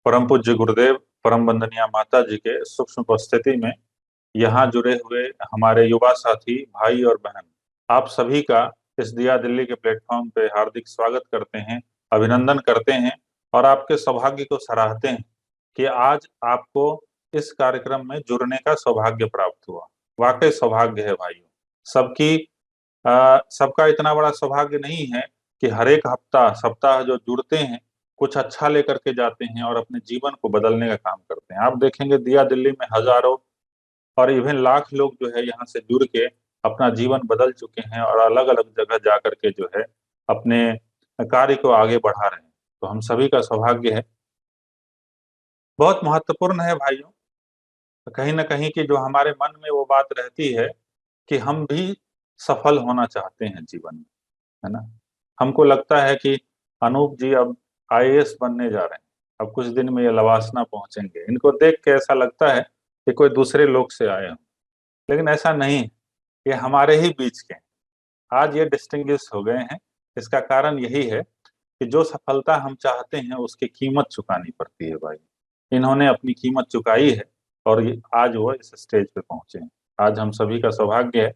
परम पूज्य गुरुदेव, परम वंदनीय माता जी के सूक्ष्म उपस्थिति में यहाँ जुड़े हुए हमारे युवा साथी भाई और बहन, आप सभी का इस दिया दिल्ली के प्लेटफॉर्म पे हार्दिक स्वागत करते हैं, अभिनंदन करते हैं और आपके सौभाग्य को सराहते हैं कि आज आपको इस कार्यक्रम में जुड़ने का सौभाग्य प्राप्त हुआ। वाकई सौभाग्य है भाइयों। सबकी सबका इतना बड़ा सौभाग्य नहीं है कि हर एक हफ्ता सप्ताह जो जुड़ते हैं कुछ अच्छा लेकर के जाते हैं और अपने जीवन को बदलने का काम करते हैं। आप देखेंगे दिया दिल्ली में हजारों और इवन लाख लोग जो है यहाँ से जुड़ के अपना जीवन बदल चुके हैं और अलग अलग जगह जा करके जो है अपने कार्य को आगे बढ़ा रहे हैं। तो हम सभी का सौभाग्य है। बहुत महत्वपूर्ण है भाइयों, कहीं ना कहीं कि जो हमारे मन में वो बात रहती है कि हम भी सफल होना चाहते हैं जीवन में, है ना। हमको लगता है कि अनूप जी अब आईएएस बनने जा रहे हैं, अब कुछ दिन में ये लवासना पहुंचेंगे। इनको देख के ऐसा लगता है कि कोई दूसरे लोग से आए हों, लेकिन ऐसा नहीं है। ये हमारे ही बीच के हैं। आज ये डिस्टिंग्विश हो गए हैं। इसका कारण यही है कि जो सफलता हम चाहते हैं उसकी कीमत चुकानी पड़ती है भाई। इन्होंने अपनी कीमत चुकाई है और आज वो इस स्टेज पे पहुंचे हैं। आज हम सभी का सौभाग्य है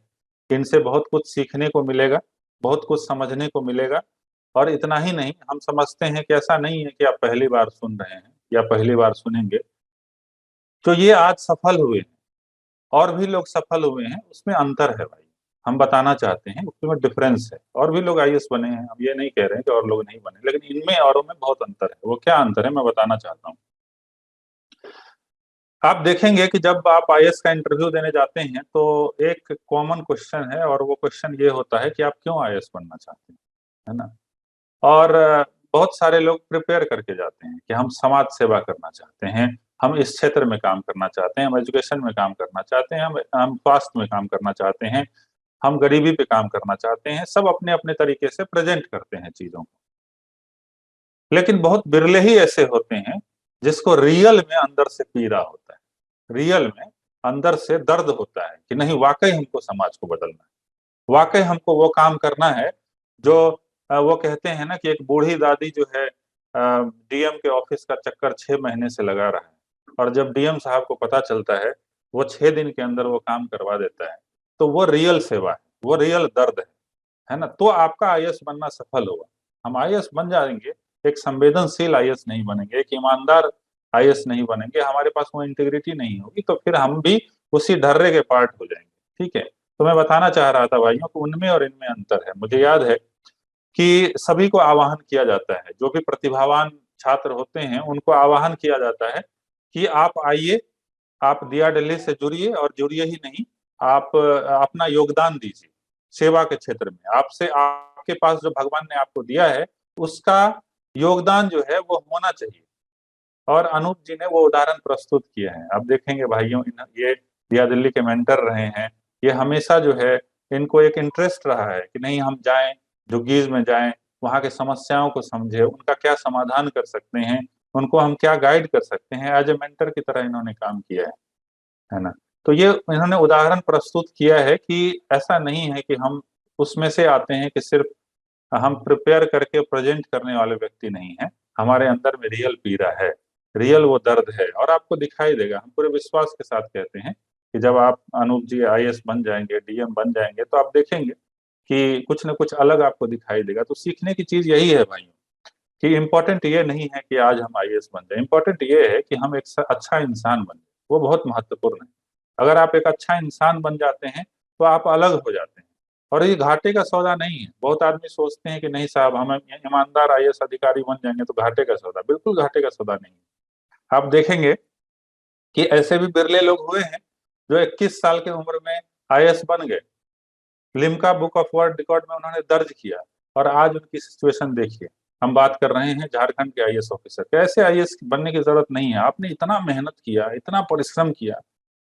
कि इनसे बहुत कुछ सीखने को मिलेगा, बहुत कुछ समझने को मिलेगा। और इतना ही नहीं, हम समझते हैं कि ऐसा नहीं है कि आप पहली बार सुन रहे हैं या पहली बार सुनेंगे। जो ये आज सफल हुए हैं और भी लोग सफल हुए हैं, उसमें अंतर है भाई। हम बताना चाहते हैं उसमें डिफरेंस है। और भी लोग आईएएस बने हैं, हम ये नहीं कह रहे हैं कि और लोग नहीं बने, लेकिन इनमें औरों में बहुत अंतर है। वो क्या अंतर है मैं बताना चाहता हूँ। आप देखेंगे कि जब आप आईएएस का इंटरव्यू देने जाते हैं तो एक कॉमन क्वेश्चन है और वो क्वेश्चन ये होता है कि आप क्यों आईएएस बनना चाहते हैं, है ना। और बहुत सारे लोग प्रिपेयर करके जाते हैं कि हम समाज सेवा करना चाहते हैं, हम इस क्षेत्र में काम करना चाहते हैं, हम एजुकेशन में काम करना चाहते हैं, हम स्वास्थ्य में काम करना चाहते हैं, हम गरीबी पे काम करना चाहते हैं। सब अपने अपने तरीके से प्रेजेंट करते हैं चीजों को। लेकिन बहुत बिरले ही ऐसे होते हैं जिसको रियल में अंदर से पीड़ा होता है, रियल में अंदर से दर्द होता है कि नहीं, वाकई हमको समाज को बदलना है, वाकई हमको वो काम करना है जो वो कहते हैं ना कि एक बूढ़ी दादी जो है डीएम के ऑफिस का चक्कर 6 महीने से लगा रहा है और जब डीएम साहब को पता चलता है वो 6 दिन के अंदर वो काम करवा देता है। तो वो रियल सेवा है, वो रियल दर्द है ना। तो आपका आईएएस बनना सफल होगा। हम आईएएस बन जाएंगे, एक संवेदनशील आईएएस नहीं बनेंगे, एक ईमानदार आईएएस नहीं बनेंगे, हमारे पास वो इंटीग्रिटी नहीं होगी, तो फिर हम भी उसी ढर्रे के पार्ट हो जाएंगे। ठीक है। तो मैं बताना चाह रहा था भाइयों कि उनमें और इनमें अंतर है। मुझे याद है कि सभी को आह्वान किया जाता है, जो भी प्रतिभावान छात्र होते हैं उनको आह्वान किया जाता है कि आप आइए, आप दिया दिल्ली से जुड़िए और जुड़िए ही नहीं, आप अपना योगदान दीजिए सेवा के क्षेत्र में। आपसे आपके पास जो भगवान ने आपको दिया है उसका योगदान जो है वो होना चाहिए। और अनूप जी ने वो उदाहरण प्रस्तुत किए हैं। अब देखेंगे भाइयों, ये दिया दिल्ली के मेंटर रहे हैं। ये हमेशा जो है इनको एक इंटरेस्ट रहा है कि नहीं, हम जाएं, झुग्गीज में जाएं, वहाँ के समस्याओं को समझे, उनका क्या समाधान कर सकते हैं, उनको हम क्या गाइड कर सकते हैं। एज ए मेंटर की तरह इन्होंने काम किया है ना। तो ये इन्होंने उदाहरण प्रस्तुत किया है कि ऐसा नहीं है कि हम उसमें से आते हैं कि सिर्फ हम प्रिपेयर करके प्रेजेंट करने वाले व्यक्ति नहीं है। हमारे अंदर में रियल पीड़ा है, रियल वो दर्द है और आपको दिखाई देगा। हम पूरे विश्वास के साथ कहते हैं कि जब आप अनूप जी आईएएस बन जाएंगे, डीएम बन जाएंगे, तो आप देखेंगे कि कुछ न कुछ अलग आपको दिखाई देगा। तो सीखने की चीज यही है भाइयों कि इम्पोर्टेंट ये नहीं है कि आज हम आईएएस बन जाए, इम्पोर्टेंट ये है कि हम एक अच्छा इंसान बन जाए। वो बहुत महत्वपूर्ण है। अगर आप एक अच्छा इंसान बन जाते हैं तो आप अलग हो जाते हैं। और ये घाटे का सौदा नहीं है। बहुत आदमी सोचते हैं कि नहीं साहब, हम ईमानदार आईएएस अधिकारी बन जाएंगे तो घाटे का सौदा, बिल्कुल घाटे का सौदा नहीं है। आप देखेंगे कि ऐसे भी बिरले लोग हुए हैं जो 21 साल की उम्र में आईएएस बन गए, Limca book of world record में उन्होंने दर्ज किया। और आज उनकी सिचुएशन देखिए। हम बात कर रहे हैं झारखंड के आईएएस ऑफिसर। कैसे आईएएस बनने की जरूरत नहीं है, आपने इतना मेहनत किया, इतना परिश्रम किया,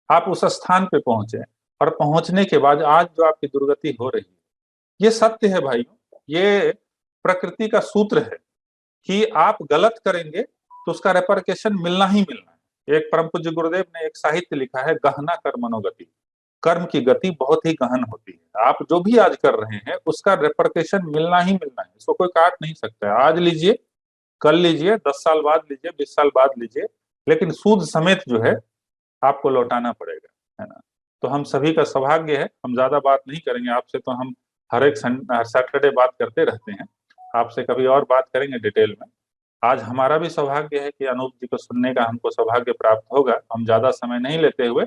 आप उस स्थान पे पहुंचे और पहुंचने के बाद आज जो आपकी दुर्गति हो रही है, ये सत्य है भाइयों। ये प्रकृति का सूत्र है कि आप गलत करेंगे तो उसका रेपरकेशन मिलना ही मिलना है। एक परम पूज्य गुरुदेव ने एक साहित्य लिखा है, गहना कर्मणोगति। कर्म की गति बहुत ही गहन होती है। आप जो भी आज कर रहे हैं उसका रेपरकेशन मिलना ही मिलना है, इसको कोई काट नहीं सकता है। आज लीजिए, कर लीजिए, 10 साल बाद लीजिए, 20 साल बाद लीजिए, लेकिन सूद समेत जो है आपको लौटाना पड़ेगा, है ना। तो हम सभी का सौभाग्य है, हम ज्यादा बात नहीं करेंगे आपसे, तो हम हर एक सैटरडे बात करते रहते हैं, आपसे कभी और बात करेंगे डिटेल में। आज हमारा भी सौभाग्य है कि अनूप जी को सुनने का हमको सौभाग्य प्राप्त होगा। हम ज्यादा समय नहीं लेते हुए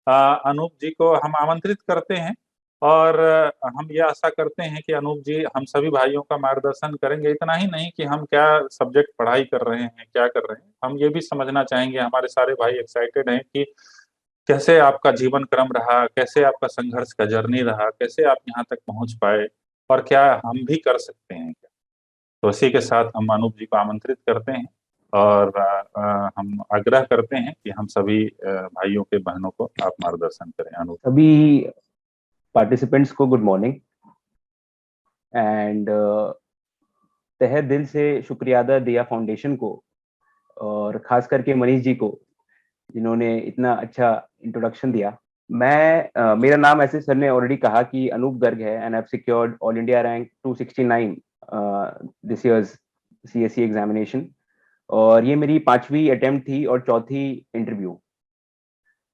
अनूप जी को हम आमंत्रित करते हैं, और हम ये आशा करते हैं कि अनूप जी हम सभी भाइयों का मार्गदर्शन करेंगे। इतना ही नहीं कि हम क्या सब्जेक्ट पढ़ाई कर रहे हैं, क्या कर रहे हैं, हम ये भी समझना चाहेंगे, हमारे सारे भाई एक्साइटेड हैं कि कैसे आपका जीवन क्रम रहा, कैसे आपका संघर्ष का जर्नी रहा, कैसे आप यहाँ तक पहुंच पाए, और क्या हम भी कर सकते हैं क्या। तो इसी के साथ हम अनूप जी को आमंत्रित करते हैं, और हम आग्रह करते हैं कि हम सभी भाइयों के बहनों को आप मार्गदर्शन करें। अनूप। सभी पार्टिसिपेंट्स को गुड मॉर्निंग एंड तहे दिल से शुक्रिया अदा दिया फाउंडेशन को, और खास करके मनीष जी को जिन्होंने इतना अच्छा इंट्रोडक्शन दिया। मेरा नाम, ऐसे सर ने ऑलरेडी कहा, कि अनूप गर्ग है and I have secured all India rank 269 this years CSC examination, और ये मेरी 5वीं अटेम्प्ट थी और चौथी इंटरव्यू।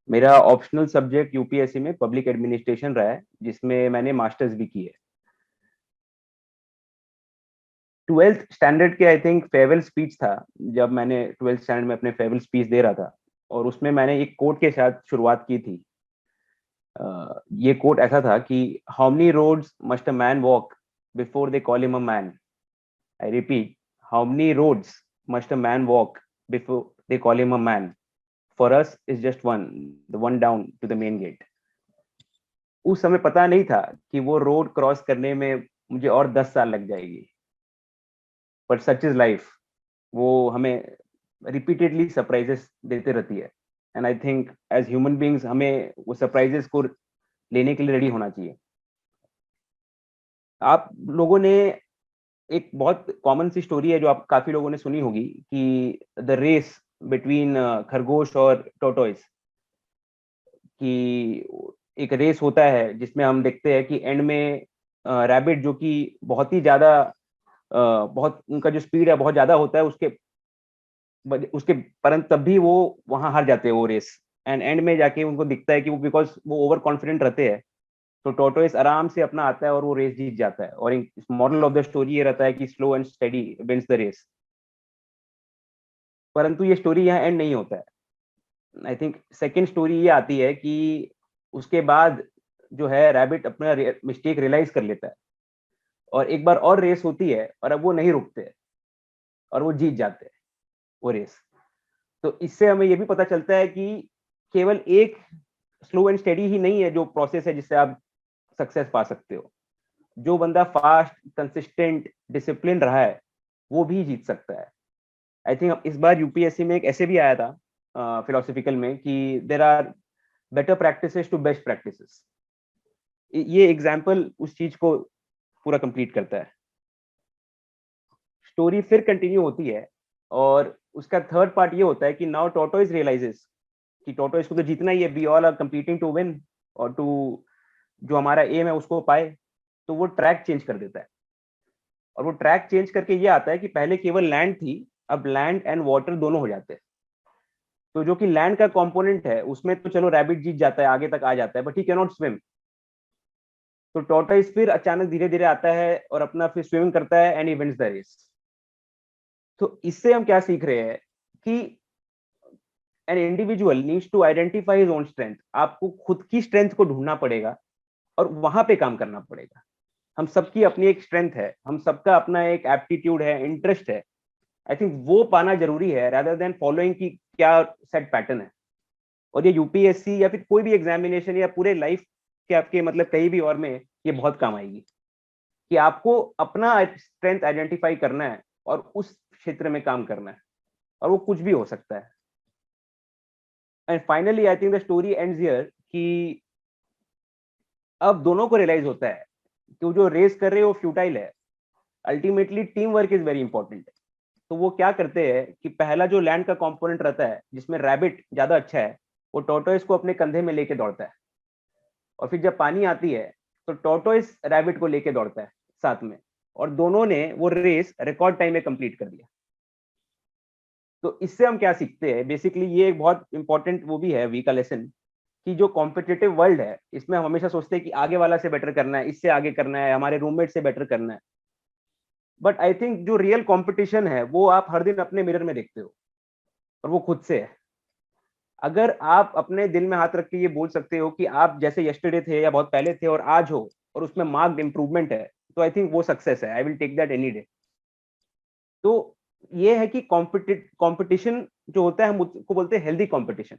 मेरा ऑप्शनल सब्जेक्ट यूपीएससी में पब्लिक एडमिनिस्ट्रेशन रहा है, जिसमें मैंने मास्टर्स भी की है। 12th स्टैंडर्ड के आई थिंक फेयरवेल स्पीच था, जब मैंने 12th स्टैंडर्ड में अपने फेयरवेल स्पीच दे रहा था, और उसमें मैंने एक कोट के साथ शुरुआत की थी। ये कोट ऐसा था कि how many roads must a man walk before they call him a man. I repeat, how many roads must a man walk before they call him a man. For us is just one, the one down to the main gate. उस समय पता नहीं था कि वो road cross करने में मुझे और 10 साल लग जाएगी, बट सच इज लाइफ। वो हमें रिपीटेडली सरप्राइजेस देते रहती है, and I think as human beings हमें वो सरप्राइजेस को लेने के लिए रेडी होना चाहिए। आप लोगों ने, एक बहुत कॉमन सी स्टोरी है जो आप काफी लोगों ने सुनी होगी, कि द रेस बिटवीन खरगोश और टोटोइस, कि एक रेस होता है जिसमें हम देखते हैं कि एंड में रैबिट, जो कि बहुत ही ज्यादा, बहुत उनका जो स्पीड है बहुत ज्यादा होता है, उसके परंतु तब भी वो वहां हार जाते हैं वो रेस। एंड एंड में जाके उनको दिखता है कि वो, बिकॉज वो ओवर कॉन्फिडेंट रहते हैं, तो टोटोइस आराम से अपना आता है और वो रेस जीत जाता है। और मॉरल ऑफ द स्टोरी ये रहता है कि slow and steady wins the race. परंतु ये स्टोरी यहाँ एंड नहीं होता है। आई थिंक सेकेंड स्टोरी ये आती है कि उसके बाद जो है रैबिट अपना मिस्टेक रियलाइज कर लेता है, और एक बार और रेस होती है, और अब वो नहीं रुकते, और वो जीत जाते हैं वो रेस। तो इससे हमें ये भी पता चलता है कि केवल एक स्लो एंड स्टेडी ही नहीं है जो प्रोसेस है जिससे आप सक्सेस पा सकते हो। जो बंदा फास्ट, कंसिस्टेंट, डिसिप्लिन रहा है, वो भी जीत सकता है। आई थिंक इस बार यूपीएससी में एक ऐसे भी आया था फिलोसफिकल में, कि there are better practices to best practices. ये एग्जाम्पल उस चीज को पूरा कंप्लीट करता है। स्टोरी फिर कंटिन्यू होती है, और उसका थर्ड पार्ट ये होता है कि नाउ टोटोइस रियलाइजेस कि टोटोइस को तो जीतना ही है, we all are competing to win, और टू जो हमारा एम है उसको पाए। तो वो ट्रैक चेंज कर देता है, और वो ट्रैक चेंज करके ये आता है कि पहले केवल लैंड थी, अब लैंड एंड वाटर दोनों हो जाते हैं। तो जो कि लैंड का कंपोनेंट है उसमें तो चलो रैबिट जीत जाता है, आगे तक आ जाता है, but he can not swim. तो टोर्टोइस फिर अचानक धीरे धीरे आता है और अपना फिर स्विमिंग करता है, and he wins the race. तो इससे हम क्या सीख रहे हैं कि an individual needs to identify his own strength. आपको खुद की स्ट्रेंथ को ढूंढना पड़ेगा और वहां पे काम करना पड़ेगा। हम सबकी अपनी एक स्ट्रेंथ है, हम सबका अपना एक एप्टीट्यूड है, इंटरेस्ट है। आई थिंक वो पाना जरूरी है, rather देन फॉलोइंग की क्या सेट पैटर्न है। और ये यूपीएससी या फिर कोई भी एग्जामिनेशन या पूरे लाइफ के आपके मतलब कहीं भी और में ये बहुत काम आएगी, कि आपको अपना स्ट्रेंथ आइडेंटिफाई करना है और उस क्षेत्र में काम करना है, और वो कुछ भी हो सकता है। And finally I think the story ends here, कि अब दोनों को रियलाइज होता है कि वो जो रेस कर रहे हैं वो फ्यूटाइल है। Ultimately team work is very important. तो वो क्या करते हैं कि पहला जो लैंड का कंपोनेंट रहता है जिसमें रैबिट ज्यादा अच्छा है, वो टोटोइस को अपने कंधे में लेके दौड़ता है। और फिर जब पानी आती है तो टोटोइस रैबिट को लेके दौड़ता है साथ में, और दोनों ने वो रेस रिकॉर्ड टाइम में कंप्लीट कर दिया। तो इससे हम क्या सीखते हैं, बेसिकली ये एक बहुत इंपॉर्टेंट वो भी है वी का लेसन, कि जो कॉम्पिटिटिव वर्ल्ड है इसमें हम हमेशा सोचते हैं कि आगे वाला से बेटर करना है, इससे आगे करना है, हमारे रूममेट से बेटर करना है। बट आई थिंक जो रियल कंपटीशन है वो आप हर दिन अपने मिरर में देखते हो, और वो खुद से है। अगर आप अपने दिल में हाथ रख के ये बोल सकते हो कि आप जैसे यस्टरडे थे या बहुत पहले थे और आज हो, और उसमें मार्क्ड इंप्रूवमेंट है, तो आई थिंक वो सक्सेस है। I will take that any day. तो ये है कि कंपटीशन जो होता है हम उसको बोलते हैं हेल्दी कंपटीशन।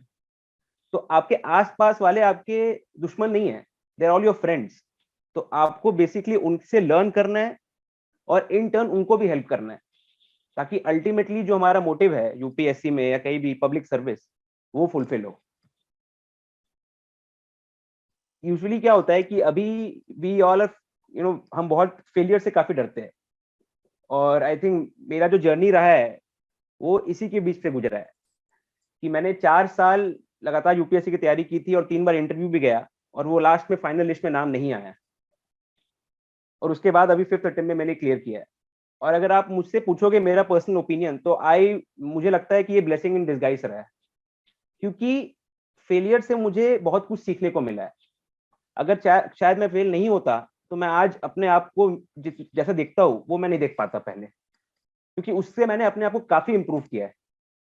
तो आपके आसपास वाले आपके दुश्मन नहीं है, they are all your friends. तो आपको बेसिकली उनसे लर्न करना है और इन टर्न उनको भी हेल्प करना है, ताकि अल्टीमेटली जो हमारा मोटिव है यूपीएससी में या कहीं भी पब्लिक सर्विस, वो फुलफिल हो। यूजुअली क्या होता है कि अभी वी ऑल आर हम बहुत फेलियर से काफी डरते हैं, और आई थिंक मेरा जो जर्नी रहा है वो इसी के बीच से गुजरा है कि मैंने 4 साल लगातार यूपीएससी की तैयारी की थी और 3 बार इंटरव्यू भी गया, और वो लास्ट में फाइनल लिस्ट में नाम नहीं आया, और उसके बाद अभी 5th अटेम्प्ट में मैंने क्लियर किया है। और अगर आप मुझसे पूछोगे मेरा पर्सनल ओपिनियन, तो मुझे लगता है कि ये ब्लेसिंग इन डिस्गाइज रहा है, क्योंकि फेलियर से मुझे बहुत कुछ सीखने को मिला है। अगर शायद मैं फेल नहीं होता तो मैं आज अपने आप को जैसा देखता हूँ वो मैं नहीं देख पाता पहले, क्योंकि उससे मैंने अपने आप को काफी इंप्रूव किया है।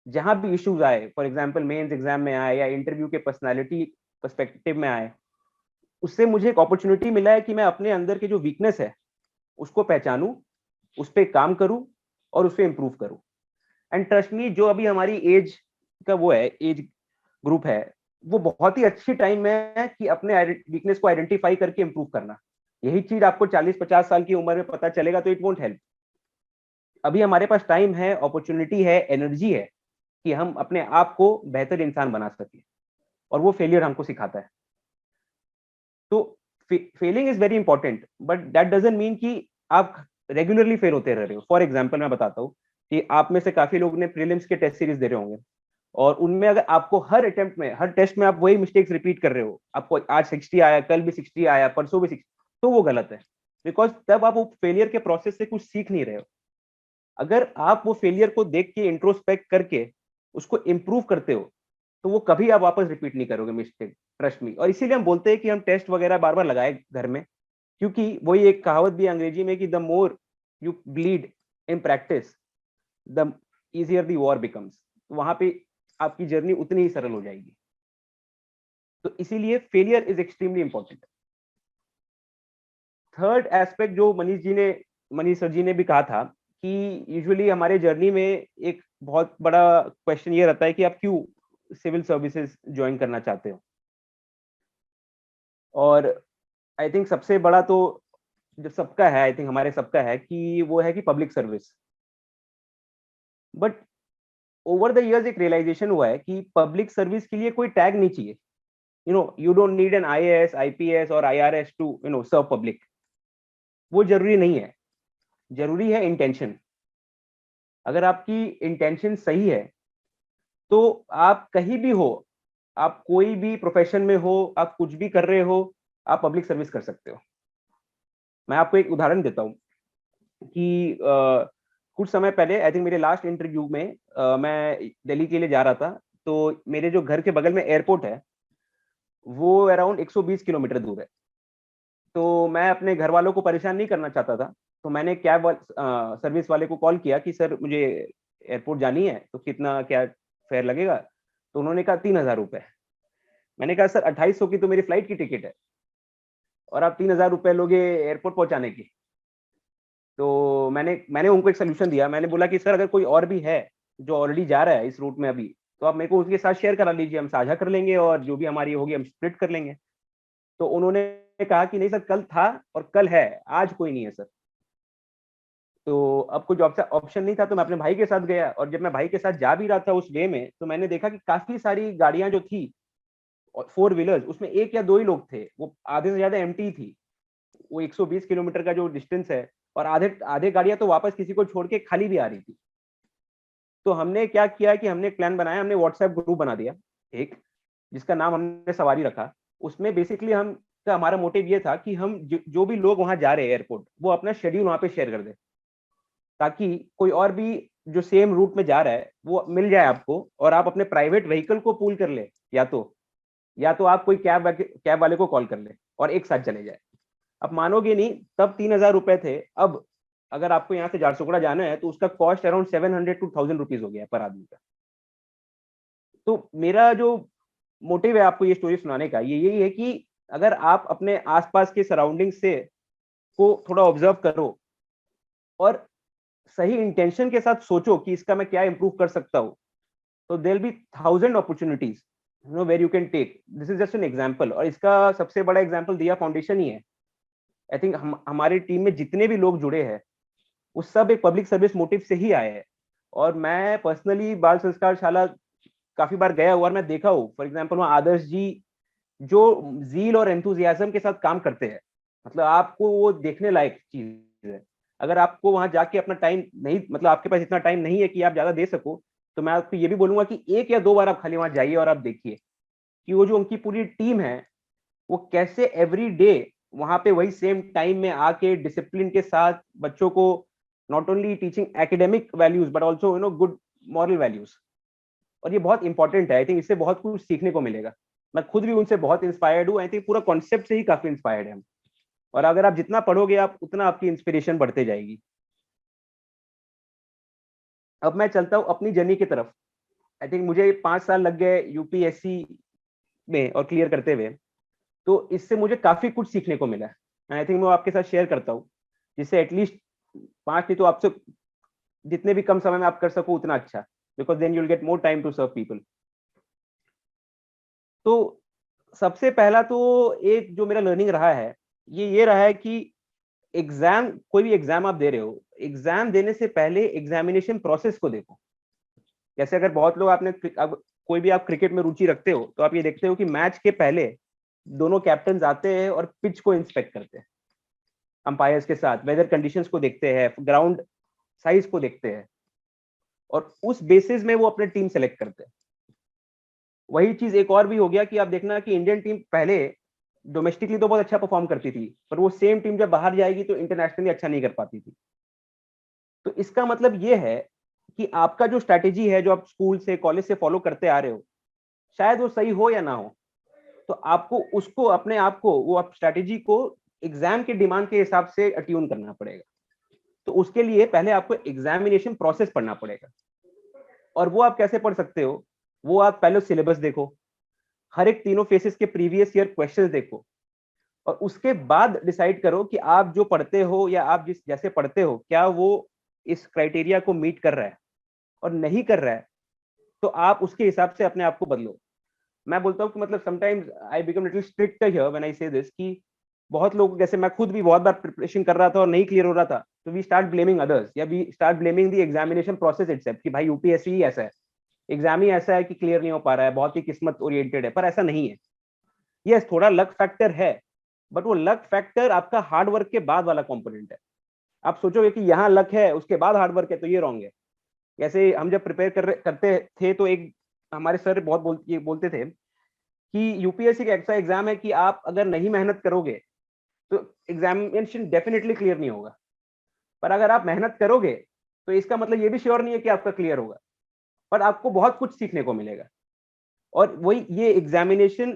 जहां भी इश्यूज आए, फॉर एग्जांपल मेंस एग्जाम में आए या इंटरव्यू के पर्सनालिटी पर्सपेक्टिव में आए, उससे मुझे एक अपॉर्चुनिटी मिला है कि मैं अपने अंदर की जो वीकनेस है उसको पहचानूं, उस पर काम करूं और उस पर इंप्रूव करूं। एंड ट्रस्ट मी, जो अभी हमारी एज का वो है, एज ग्रुप है, वो बहुत ही अच्छी टाइम है कि अपने वीकनेस को आइडेंटिफाई करके इंप्रूव करना। यही चीज आपको 40-50 साल की उम्र में पता चलेगा तो इट वोंट हेल्प। अभी हमारे पास टाइम है, अपॉर्चुनिटी है, एनर्जी है कि हम अपने आप को बेहतर इंसान बना सके, और वो फेलियर हमको सिखाता है। तो failing is very important, but that doesn't mean कि आप रेगुलरली फेल होते रह रहे हो। फॉर एग्जाम्पल मैं बताता हूँ कि आप में से काफी लोग ने प्रीलिम्स के टेस्ट सीरीज दे रहे होंगे, और उनमें अगर आपको हर अटेम्प्ट में, हर टेस्ट में आप वही मिस्टेक्स रिपीट कर रहे हो, आपको आज 60 आया, कल भी 60 आया, परसों भी 60, तो वो गलत है, बिकॉज तब आप वो फेलियर के प्रोसेस से कुछ सीख नहीं रहे हो। अगर आप वो फेलियर को देख के इंट्रोस्पेक्ट करके उसको इंप्रूव करते हो, तो वो कभी आप वापस रिपीट नहीं करोगे मिस्टेक, ट्रस्ट मी। और इसीलिए हम बोलते हैं कि हम टेस्ट वगैरह बार बार लगाए घर में, क्योंकि वही एक कहावत भी अंग्रेजी में कि the more you bleed in practice the easier the war becomes. वहां पे आपकी जर्नी उतनी ही सरल हो जाएगी। तो इसीलिए failure is extremely important. Third aspect जो मनीष सर जी ने भी कहा था कि यूजुअली हमारे जर्नी में एक बहुत बड़ा क्वेश्चन ये रहता है कि आप क्यों सिविल सर्विसेज ज्वाइन करना चाहते हो। और आई थिंक सबसे बड़ा तो जो सबका है, आई थिंक हमारे सबका है कि वो है कि public service. But over the years एक रियलाइजेशन हुआ है कि पब्लिक सर्विस के लिए कोई टैग नहीं चाहिए। You don't need an IAS, IPS और IRS टू सर्व पब्लिक। वो जरूरी नहीं है, जरूरी है इंटेंशन। अगर आपकी इंटेंशन सही है तो आप कहीं भी हो, आप कोई भी प्रोफेशन में हो, आप कुछ भी कर रहे हो, आप पब्लिक सर्विस कर सकते हो। मैं आपको एक उदाहरण देता हूँ कि कुछ समय पहले, आई थिंक मेरे लास्ट इंटरव्यू में मैं दिल्ली के लिए जा रहा था, तो मेरे जो घर के बगल में एयरपोर्ट है वो अराउंड 120 किलोमीटर दूर है। तो मैं अपने घर वालों को परेशान नहीं करना चाहता था, तो मैंने कैब सर्विस वाले को कॉल किया कि सर मुझे एयरपोर्ट जानी है, तो कितना क्या फेयर लगेगा। तो उन्होंने कहा 3,000 रुपए। मैंने कहा सर 2800 की तो मेरी फ्लाइट की टिकट है, और आप 3,000 रुपए लोगे एयरपोर्ट पहुंचाने की। तो मैंने उनको एक सोल्यूशन दिया। मैंने बोला कि सर अगर कोई और भी है जो ऑलरेडी जा रहा है इस रूट में अभी, तो आप मेरे को उसके साथ शेयर करा लीजिए, हम साझा कर लेंगे और जो भी हमारी होगी हम स्प्लिट कर लेंगे। तो उन्होंने कहा कि नहीं सर, कल था और कल है, आज कोई नहीं है सर। तो अब कुछ ऑप्शन नहीं था, तो मैं अपने भाई के साथ गया, और जब मैं भाई के साथ जा भी रहा था उस वे में, तो मैंने देखा कि काफी सारी गाड़ियां जो थी, 4 व्हीलर्स, उसमें एक या दो ही लोग थे, वो आधे से ज्यादा एम्प्टी थी। वो 120 किलोमीटर का जो डिस्टेंस है, और आधे आधे गाड़ियां तो वापस किसी को छोड़ के खाली भी आ रही थी। तो हमने क्या किया कि हमने एक प्लान बनाया, हमने व्हाट्सएप ग्रुप बना दिया एक, जिसका नाम हमने सवारी रखा। उसमें बेसिकली हमारा मोटिव ये था कि हम जो भी लोग वहां जा रहे हैं एयरपोर्ट, वो अपना शेड्यूल वहां पे शेयर कर दे, ताकि कोई और भी जो सेम रूट में जा रहा है वो मिल जाए आपको, और आप अपने प्राइवेट व्हीकल को पूल कर ले, या तो आप कोई कैब वाले को कॉल कर ले और एक साथ चले जाए। अब मानोगे नहीं, तब 3,000 रुपए थे, अब अगर आपको यहाँ से झारसुगुड़ा जाना है तो उसका कॉस्ट अराउंड 700 to 1000 रुपीज हो गया पर आदमी का। तो मेरा जो मोटिव है आपको ये स्टोरी सुनाने का, ये यही है कि अगर आप अपने आसपास के सराउंडिंग से को थोड़ा ऑब्जर्व करो और सही इंटेंशन के साथ सोचो कि इसका मैं क्या इंप्रूव कर सकता हूँ, तो there be 1000 opportunities where you can take. This is just an example, और इसका सबसे बड़ा एग्जांपल दिया फाउंडेशन ही है। आई थिंक हमारी टीम में जितने भी लोग जुड़े हैं वो सब एक पब्लिक सर्विस मोटिव से ही आए हैं। और मैं पर्सनली बाल संस्कार शाला काफी बार गया हुआ और मैं देखा हूँ, फॉर एग्जाम्पल वहाँ आदर्श जी जो जील और एंथुजियाज्म के साथ काम करते हैं, मतलब आपको वो देखने लायक चीज है। अगर आपको वहां जाके अपना टाइम नहीं, मतलब आपके पास इतना टाइम नहीं है कि आप ज्यादा दे सको, तो मैं आपको ये भी बोलूंगा कि 1 या 2 बार आप खाली वहां जाइए और आप देखिए कि वो जो उनकी पूरी टीम है वो कैसे एवरी डे वहां पे वही सेम टाइम में आके डिसिप्लिन के साथ बच्चों को not only teaching academic values but also good moral values. और ये बहुत इंपॉर्टेंट है। आई थिंक इससे बहुत कुछ सीखने को मिलेगा। मैं खुद भी उनसे बहुत इंस्पायर्ड हूँ। आई थिंक पूरा कॉन्सेप्ट से ही काफी इंस्पायर्ड है हम। और अगर आप जितना पढ़ोगे आप उतना आपकी इंस्पिरेशन बढ़ते जाएगी। अब मैं चलता हूँ अपनी जर्नी की तरफ। आई थिंक मुझे 5 साल लग गए यूपीएससी में और क्लियर करते हुए, तो इससे मुझे काफी कुछ सीखने को मिला। आई थिंक मैं आपके साथ शेयर करता हूँ, जिससे एटलीस्ट 5 नहीं तो आपसे जितने भी कम समय में आप कर सको उतना अच्छा, because then you'll get more time to serve people. तो सबसे पहला तो एक जो मेरा लर्निंग रहा है ये रहा है कि एग्जाम, कोई भी एग्जाम आप दे रहे हो, एग्जाम देने से पहले एग्जामिनेशन प्रोसेस को देखो। जैसे अगर बहुत लोग कोई भी आप क्रिकेट में रुचि रखते हो तो आप ये देखते हो कि मैच के पहले दोनों कैप्टन आते हैं और पिच को इंस्पेक्ट करते हैं अंपायर्स के साथ, वेदर कंडीशंस को देखते हैं, ग्राउंड साइज को देखते हैं, और उस बेसिस में वो अपने टीम सेलेक्ट करते हैं। वही चीज एक और भी हो गया कि आप देखना कि इंडियन टीम पहले डोमेस्टिकली तो बहुत अच्छा परफॉर्म करती थी, पर वो सेम टीम जब बाहर जाएगी तो इंटरनेशनली अच्छा नहीं कर पाती थी। तो इसका मतलब ये है कि आपका जो स्ट्रैटेजी है, जो आप स्कूल से कॉलेज से फॉलो करते आ रहे हो, शायद वो सही हो या ना हो, तो आपको उसको अपने आप को वो आप स्ट्रैटेजी को एग्जाम के डिमांड के हिसाब से अट्यून करना पड़ेगा। तो उसके लिए पहले आपको एग्जामिनेशन प्रोसेस पढ़ना पड़ेगा। और वो आप कैसे पढ़ सकते हो? वो आप पहले सिलेबस देखो, हर एक तीनों फेसेस के प्रीवियस ईयर क्वेश्चंस देखो, और उसके बाद डिसाइड करो कि आप जो पढ़ते हो या आप जिस जैसे पढ़ते हो क्या वो इस क्राइटेरिया को मीट कर रहा है, और नहीं कर रहा है तो आप उसके हिसाब से अपने आप को बदलो। मैं बोलता हूँ कि मतलब sometimes I become little strict here when I से दिस, कि बहुत लोग, जैसे मैं खुद भी बहुत बार प्रिपरेशन कर रहा था और नहीं क्लियर हो रहा था, तो वी स्टार्ट ब्लेमिंग अदर्स या we start blaming the examination process itself कि भाई यूपीएससी ही ऐसा है, एग्जाम ही ऐसा है कि क्लियर नहीं हो पा रहा है, बहुत ही किस्मत ओरिएंटेड है। पर ऐसा नहीं है। यस, थोड़ा लक फैक्टर है, बट वो लक फैक्टर आपका हार्ड वर्क के बाद वाला कंपोनेंट है। आप सोचोगे कि यहाँ लक है उसके बाद हार्ड वर्क है, तो ये रॉन्ग है। जैसे हम जब प्रिपेयर करते थे तो एक हमारे सर बहुत बोलते थे कि यूपीएससी का ऐसा एग्जाम है कि आप अगर नहीं मेहनत करोगे तो एग्जामिनेशन डेफिनेटली क्लियर नहीं होगा, पर अगर आप मेहनत करोगे तो इसका मतलब ये भी श्योर नहीं है कि आपका क्लियर होगा, पर आपको बहुत कुछ सीखने को मिलेगा। और वही ये एग्जामिनेशन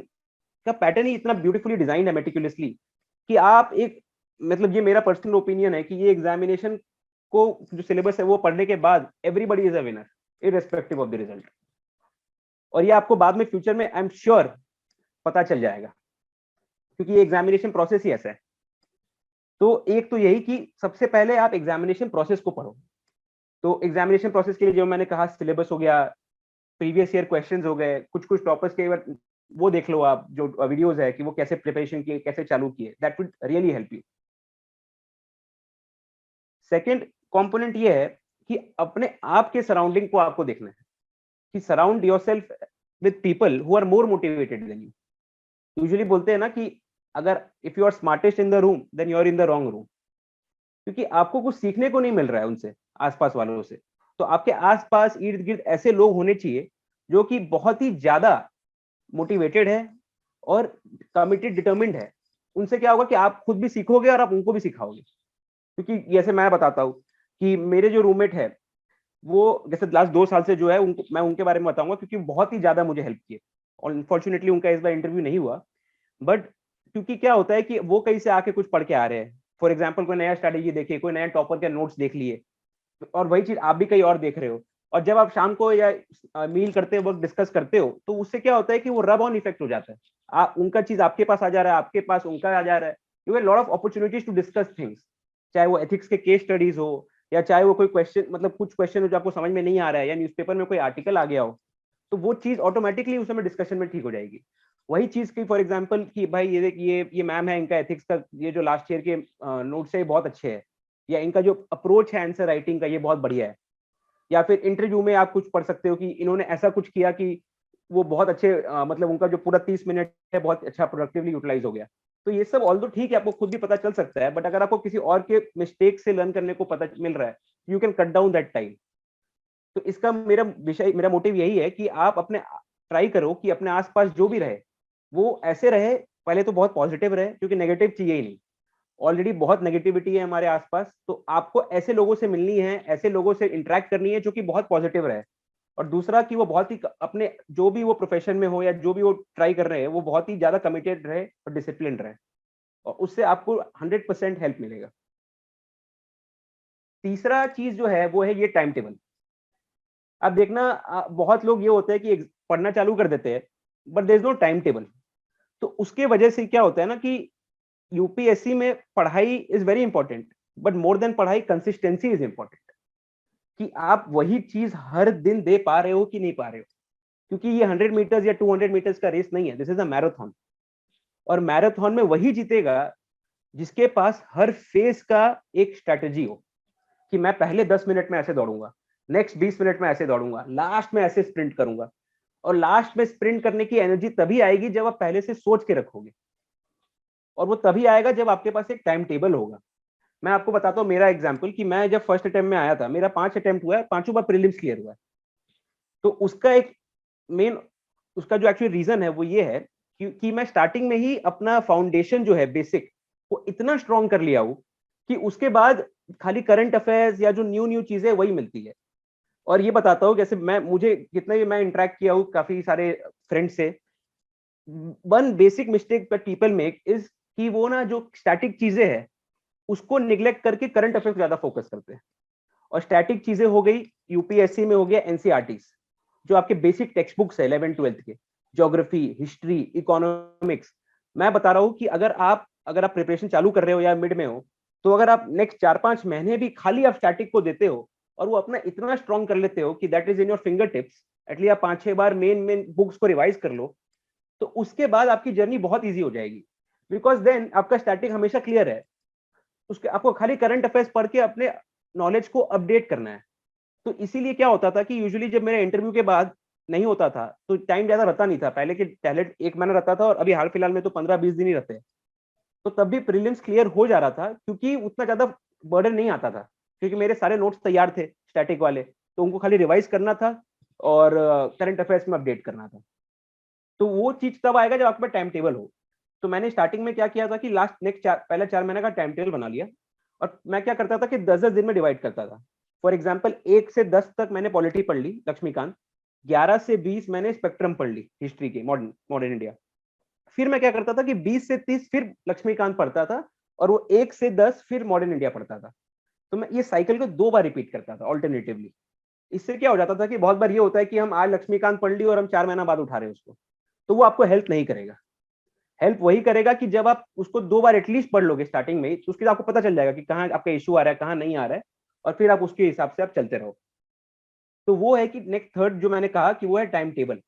का पैटर्न ही इतना ब्यूटीफुली डिजाइन है मेटिकुलसली, कि आप एक, मतलब ये मेरा पर्सनल ओपिनियन है कि ये एग्जामिनेशन को जो सिलेबस है वो पढ़ने के बाद everybody is a winner irrespective of the result. और ये आपको बाद में फ्यूचर में आई एम श्योर पता चल जाएगा, क्योंकि ये एग्जामिनेशन प्रोसेस ही ऐसा है। तो एक तो यही कि सबसे पहले आप एग्जामिनेशन प्रोसेस को पढ़ो। तो एग्जामिनेशन प्रोसेस के लिए जो मैंने कहा, सिलेबस हो गया, प्रीवियस ईयर क्वेश्चंस हो गए, कुछ टॉपर्स के वो देख लो आप, जो वीडियोस है कि वो कैसे प्रिपरेशन किए, कैसे चालू किए, that would really help you. Second component ये है कि अपने आप के सराउंडिंग को आपको देखना है, कि surround yourself with people who are more motivated than you. Usually बोलते हैं ना कि अगर if you are smartest in the room then you are in the wrong room, क्योंकि आपको कुछ सीखने को नहीं मिल रहा है उनसे, आसपास वालों से। तो आपके आसपास इर्द गिर्द ऐसे लोग होने चाहिए जो कि बहुत ही ज्यादा मोटिवेटेड है और कमिटेड डिटर्मिन्ड है। उनसे क्या होगा कि आप खुद भी सीखोगे और आप उनको भी सिखाओगे। क्योंकि जैसे मैं बताता हूँ, कि मेरे जो रूममेट है वो जैसे लास्ट 2 साल से जो है उनको मैं उनके बारे में बताऊंगा, क्योंकि बहुत ही ज्यादा मुझे हेल्प किए। और अनफॉर्चुनेटली उनका इस बार इंटरव्यू नहीं हुआ, बट क्योंकि क्या होता है कि वो कहीं से आके कुछ पढ़ के आ रहे हैं। फॉर एग्जाम्पल कोई नया स्ट्रैटेजी देखे, कोई नया टॉपर के नोट्स देख लिए, और वही चीज आप भी कहीं और देख रहे हो, और जब आप शाम को या मील करते वक्त डिस्कस करते हो, तो उससे क्या होता है कि वो रब ऑन इफेक्ट हो जाता है। उनका चीज आपके पास आ जा रहा है, आपके पास उनका आ जा रहा है। You have lot of opportunities to discuss things, चाहे वो एथिक्स के केस स्टडीज हो, या चाहे वो कोई क्वेश्चन, मतलब कुछ क्वेश्चन हो जो आपको समझ में नहीं आ रहा है, या न्यूज़पेपर में कोई आर्टिकल आ गया हो, तो वो चीज ऑटोमेटिकली उस समय डिस्कशन में ठीक हो जाएगी। वही चीज की फॉर एग्जांपल कि भाई ये मैम है, इनका एथिक्स का ये जो लास्ट ईयर के नोट्स है बहुत अच्छे हैं, या इनका जो अप्रोच है आंसर राइटिंग का ये बहुत बढ़िया है, या फिर इंटरव्यू में आप कुछ पढ़ सकते हो कि इन्होंने ऐसा कुछ किया कि वो बहुत अच्छे मतलब उनका जो पूरा 30 मिनट है बहुत अच्छा प्रोडक्टिवली यूटिलाइज हो गया। तो ये सब ऑल्दो ठीक है, आपको खुद भी पता चल सकता है, बट अगर आपको किसी और के मिस्टेक से लर्न करने को पता मिल रहा है, you can cut down that time. तो इसका मेरा मोटिव यही है कि आप अपने ट्राई करो कि अपने आसपास जो भी रहे वो ऐसे रहे, पहले तो बहुत पॉजिटिव रहे, क्योंकि नेगेटिव चाहिए ही नहीं। ऑलरेडी बहुत नेगेटिविटी है हमारे आसपास, तो आपको ऐसे लोगों से मिलनी है, ऐसे लोगों से इंटरेक्ट करनी है जो कि बहुत पॉजिटिव रहे। और दूसरा कि वो बहुत ही अपने जो भी वो प्रोफेशन में हो या जो भी वो ट्राई कर रहे हैं, वो बहुत ही ज्यादा कमिटेड रहे और डिसिप्लिन रहे, और उससे आपको 100% हेल्प मिलेगा। तीसरा चीज जो है वो है ये टाइम टेबल। अब देखना बहुत लोग ये होते हैं कि पढ़ना चालू कर देते हैं, but there is no time table. तो उसके वजह से क्या होता है ना कि यूपीएससी में पढ़ाई is very important, but more than पढ़ाई कंसिस्टेंसी इज इंपॉर्टेंट, कि आप वही चीज हर दिन दे पा रहे हो कि नहीं पा रहे हो। क्योंकि ये 100 मीटर्स या 200 मीटर्स का रेस नहीं है, दिस इज अ मैराथन। और मैराथन में वही जीतेगा जिसके पास हर फेज का एक स्ट्रैटेजी हो, कि मैं पहले 10 मिनट में ऐसे दौड़ूंगा, नेक्स्ट 20 मिनट में ऐसे दौड़ूंगा, लास्ट में ऐसे स्प्रिंट करूंगा। और लास्ट में स्प्रिंट करने की एनर्जी तभी आएगी जब आप पहले से सोच के रखोगे, और वो तभी आएगा जब आपके पास एक टाइम टेबल होगा। मैं आपको बताता हूँ मेरा एग्जांपल, कि मैं जब फर्स्ट अटेम्प्ट में आया था, मेरा 5 अटेम्प्ट हुआ है, पांचों बार प्रीलिम्स क्लियर हुआ है। तो उसका एक मेन, उसका जो एक्चुअली रीजन है वो ये है कि मैं स्टार्टिंग में ही अपना फाउंडेशन जो है बेसिक वो इतना स्ट्रॉन्ग कर लिया हूं कि उसके बाद खाली करंट अफेयर्स या जो न्यू न्यू चीजें वही मिलती है। और ये बताता हूँ, जैसे मुझे कितना भी मैं इंटरेक्ट किया हूँ काफी सारे फ्रेंड से, one basic mistake that people make is कि वो ना जो स्टैटिक चीजें हैं उसको निग्लेक्ट करके करंट अफेयर्स ज्यादा फोकस करते हैं। और स्टैटिक चीजें हो गई यूपीएससी में, हो गया एनसीईआरटी, जो आपके बेसिक टेक्स्ट बुक्स है 11th-12th के, ज्योग्राफी, हिस्ट्री, इकोनॉमिक्स। मैं बता रहा हूँ कि अगर आप प्रिपरेशन चालू कर रहे हो या मिड में हो, तो अगर आप नेक्स्ट 4-5 महीने भी खाली आप स्टैटिक को देते हो और वो अपना इतना स्ट्रॉन्ग कर लेते हो कि that is in your finger tips, at least आप 5-6 बार मेन मेन बुक्स को रिवाइज कर लो, तो उसके बाद आपकी जर्नी बहुत ईजी हो जाएगी। बिकॉज देन आपका स्टैटिक हमेशा क्लियर है, उसके आपको खाली करंट अफेयर्स पढ़ के अपने नॉलेज को अपडेट करना है। तो इसीलिए क्या होता था कि यूजुअली जब मेरे इंटरव्यू के बाद नहीं होता था तो टाइम ज्यादा रहता नहीं था, पहले के टैलेंट 1 महीना रहता था, और अभी हाल फिलहाल में तो 15-20 दिन ही रहते हैं। तो तब भी प्रीलिम्स क्लियर हो जा रहा था, क्योंकि उतना ज्यादा बर्डन नहीं आता था, क्योंकि मेरे सारे नोट्स तैयार थे स्टैटिक वाले, तो उनको खाली रिवाइज करना था और करंट अफेयर्स में अपडेट करना था। तो वो चीज तब आएगा जब आपके पास टाइम टेबल हो। तो मैंने स्टार्टिंग में क्या किया था कि लास्ट नेक्स्ट पहले 4 महीने का टाइम टेबल बना लिया, और मैं क्या करता था कि 10-10 दिन में डिवाइड करता था। फॉर एग्जाम्पल 1 से 10 तक मैंने पॉलिटी पढ़ ली लक्ष्मीकांत, 11 से 20 मैंने स्पेक्ट्रम पढ़ ली हिस्ट्री की, मॉडर्न मॉडर्न इंडिया। फिर मैं क्या करता था कि 20 से 30 फिर लक्ष्मीकांत पढ़ता था, और वो 1 से 10 फिर मॉडर्न इंडिया पढ़ता था। तो मैं ये साइकिल को 2 बार रिपीट करता था ऑल्टरनेटिवली। इससे क्या हो जाता था कि बहुत बार ये होता है कि हम आज लक्ष्मीकांत पढ़ ली और हम 4 महीना बाद उठा रहे हैं उसको, तो वो आपको हेल्प नहीं करेगा। हेल्प वही करेगा कि जब आप उसको 2 बार एटलीस्ट पढ़ लोगे स्टार्टिंग में ही, तो उसके बाद आपको पता चल जाएगा कि कहाँ आपका इशू आ रहा है, कहाँ नहीं आ रहा है, और फिर आप उसके हिसाब से आप चलते रहो। तो वो है कि नेक्स्ट थर्ड जो मैंने कहा कि वो है टाइम टेबल।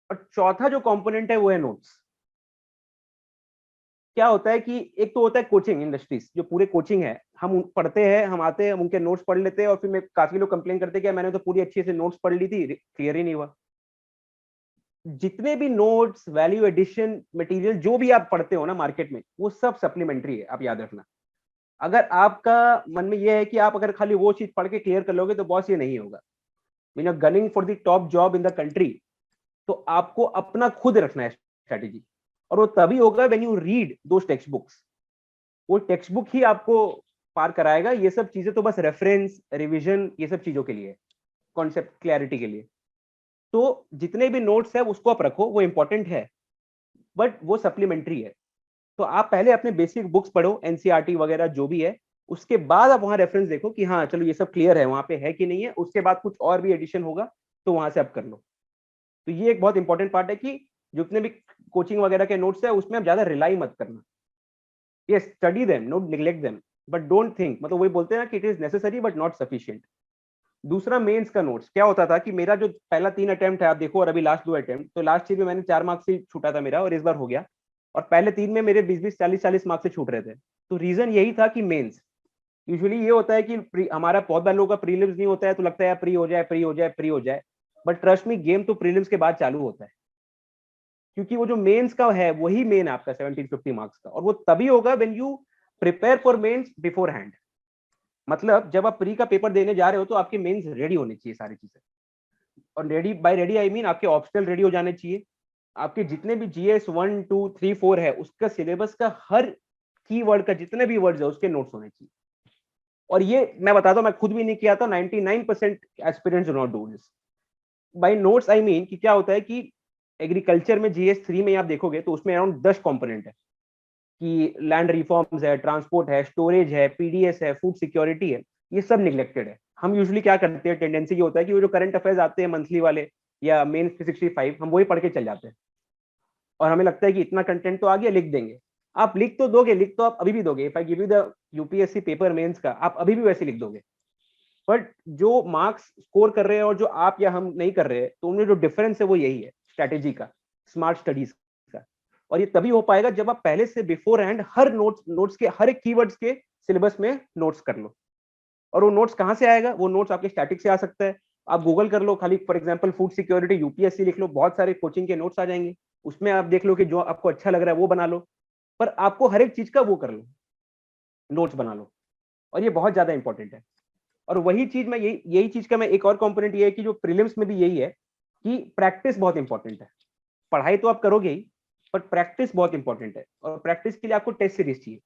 और चौथा जो कंपोनेंट है वो है नोट्स। क्या होता है कि एक तो होता है कोचिंग इंडस्ट्रीज, जो पूरे कोचिंग है, हम पढ़ते हैं, हम आते हैं, हम उनके नोट्स पढ़ लेते हैं, और फिर काफी लोग कंप्लेन करते हैं कि मैंने तो पूरी अच्छे से नोट्स पढ़ ली थी, क्लियर ही नहीं हुआ। जितने भी नोट्स, वैल्यू एडिशन मटेरियल जो भी आप पढ़ते हो ना मार्केट में, वो सब सप्लीमेंट्री है, आप याद रखना। अगर आपका मन में ये है कि आप अगर खाली वो चीज पढ़ के क्लियर कर लोगे, तो बॉस ये नहीं होगा। Mean you gunning for the top job in the country, तो आपको अपना खुद रखना है स्ट्रेटेजी, और वो तभी होगा when you read those text books. वो टेक्स्ट बुक ही आपको पार कराएगा। ये सब चीजें तो बस रेफरेंस, रिवीजन, ये सब चीजों के लिए, कॉन्सेप्ट क्लैरिटी के लिए। तो जितने भी नोट्स है उसको आप रखो, वो इंपॉर्टेंट है, बट वो सप्लीमेंट्री है। तो आप पहले अपने बेसिक बुक्स पढ़ो, एनसीईआरटी वगैरह जो भी है, उसके बाद आप वहां रेफरेंस देखो कि हाँ चलो ये सब क्लियर है वहां पे है कि नहीं है, उसके बाद कुछ और भी एडिशन होगा तो वहां से आप कर लो। तो ये एक बहुत इंपॉर्टेंट पार्ट है कि जितने भी कोचिंग वगैरह के नोट्स है उसमें आप ज्यादा रिलाई मत करना। ये study them, note neglect them, but don't think, मतलब वही बोलते हैं ना कि it is necessary but not sufficient. दूसरा, मेंस का नोट्स क्या होता था कि मेरा जो पहला 3 अटेम्प्ट है आप देखो, और अभी लास्ट 2 अटेम्प्ट, तो लास्ट ईयर में मैंने 4 मार्क्स से छूटा था मेरा, और इस बार हो गया। और पहले 3 में मेरे 20-20, 40-40 मार्क्स से छूट रहे थे। तो रीजन यही था कि मेंस, यूजुअली ये होता है कि हमारा बहुत बार लोगों का प्रीलिम्स नहीं होता है, तो लगता है प्री हो जाए, प्री हो जाए, प्री हो जाए, बट ट्रस्ट मी, गेम तो प्रीलिम्स के बाद चालू होता है। क्योंकि वो जो मेंस का है वही मेन आपका 1750 मार्क्स का, और वो तभी होगा when you prepare for mains beforehand. मतलब जब आप प्री का पेपर देने जा रहे हो तो आपके मेंस रेडी होने चाहिए सारी चीजें। और ready bye ready I mean आपके ऑप्शनल रेडी हो जाने चाहिए, आपके जितने भी जीएस 1, 2, 3, 4 है उसका सिलेबस का हर कीवर्ड का जितने भी वर्ड्स है उसके नोट्स होने चाहिए। और ये मैं बताता हूँ, मैं खुद भी नहीं किया था, 99% aspirants do not do this. By notes I mean कि क्या होता है कि एग्रीकल्चर में जीएस 3 में आप देखोगे तो उसमें अराउंड 10 कंपोनेंट है, कि लैंड रिफॉर्म्स है, ट्रांसपोर्ट है, स्टोरेज है, पीडीएस है, फूड सिक्योरिटी है, ये सब निगलेक्टेड है। हम यूजुअली क्या करते हैं, टेंडेंसी ये होता है कि वो जो करंट अफेयर्स आते हैं मंथली वाले या मेन 365, हम वही पढ़ के चल जाते हैं, और हमें लगता है कि इतना कंटेंट तो आ गया, लिख देंगे। आप लिख तो दोगे, लिख तो आप अभी भी दोगे, if I give you the UPSC paper mains का, आप अभी भी वैसे लिख दोगे। बट जो मार्क्स स्कोर कर रहे हैं और जो आप या हम नहीं कर रहे हैं, तो उनमें जो डिफरेंस है वो यही है, स्ट्रेटेजी का, स्मार्ट स्टडीज का। और ये तभी हो पाएगा जब आप पहले से बिफोर हैंड हर नोट्स के हर एक कीवर्ड्स के सिलेबस में नोट्स कर लो। और वो नोट्स कहाँ से आएगा? वो नोट्स आपके स्टैटिक से आ सकता है, आप गूगल कर लो, खाली for example food security UPSC लिख लो, बहुत सारे कोचिंग के नोट्स आ जाएंगे, उसमें आप देख लो कि जो आपको अच्छा लग रहा है वो बना लो। पर आपको हर एक चीज का वो कर लो, नोट्स बना लो, और ये बहुत ज्यादा इंपॉर्टेंट है। और वही चीज मैं यही चीज का मैं एक और कंपोनेंट ये है कि जो प्रीलिम्स में भी यही है कि प्रैक्टिस बहुत इंपॉर्टेंट है। पढ़ाई तो आप करोगे ही, बट प्रैक्टिस बहुत इंपॉर्टेंट है, और प्रैक्टिस के लिए आपको टेस्ट सीरीज चाहिए।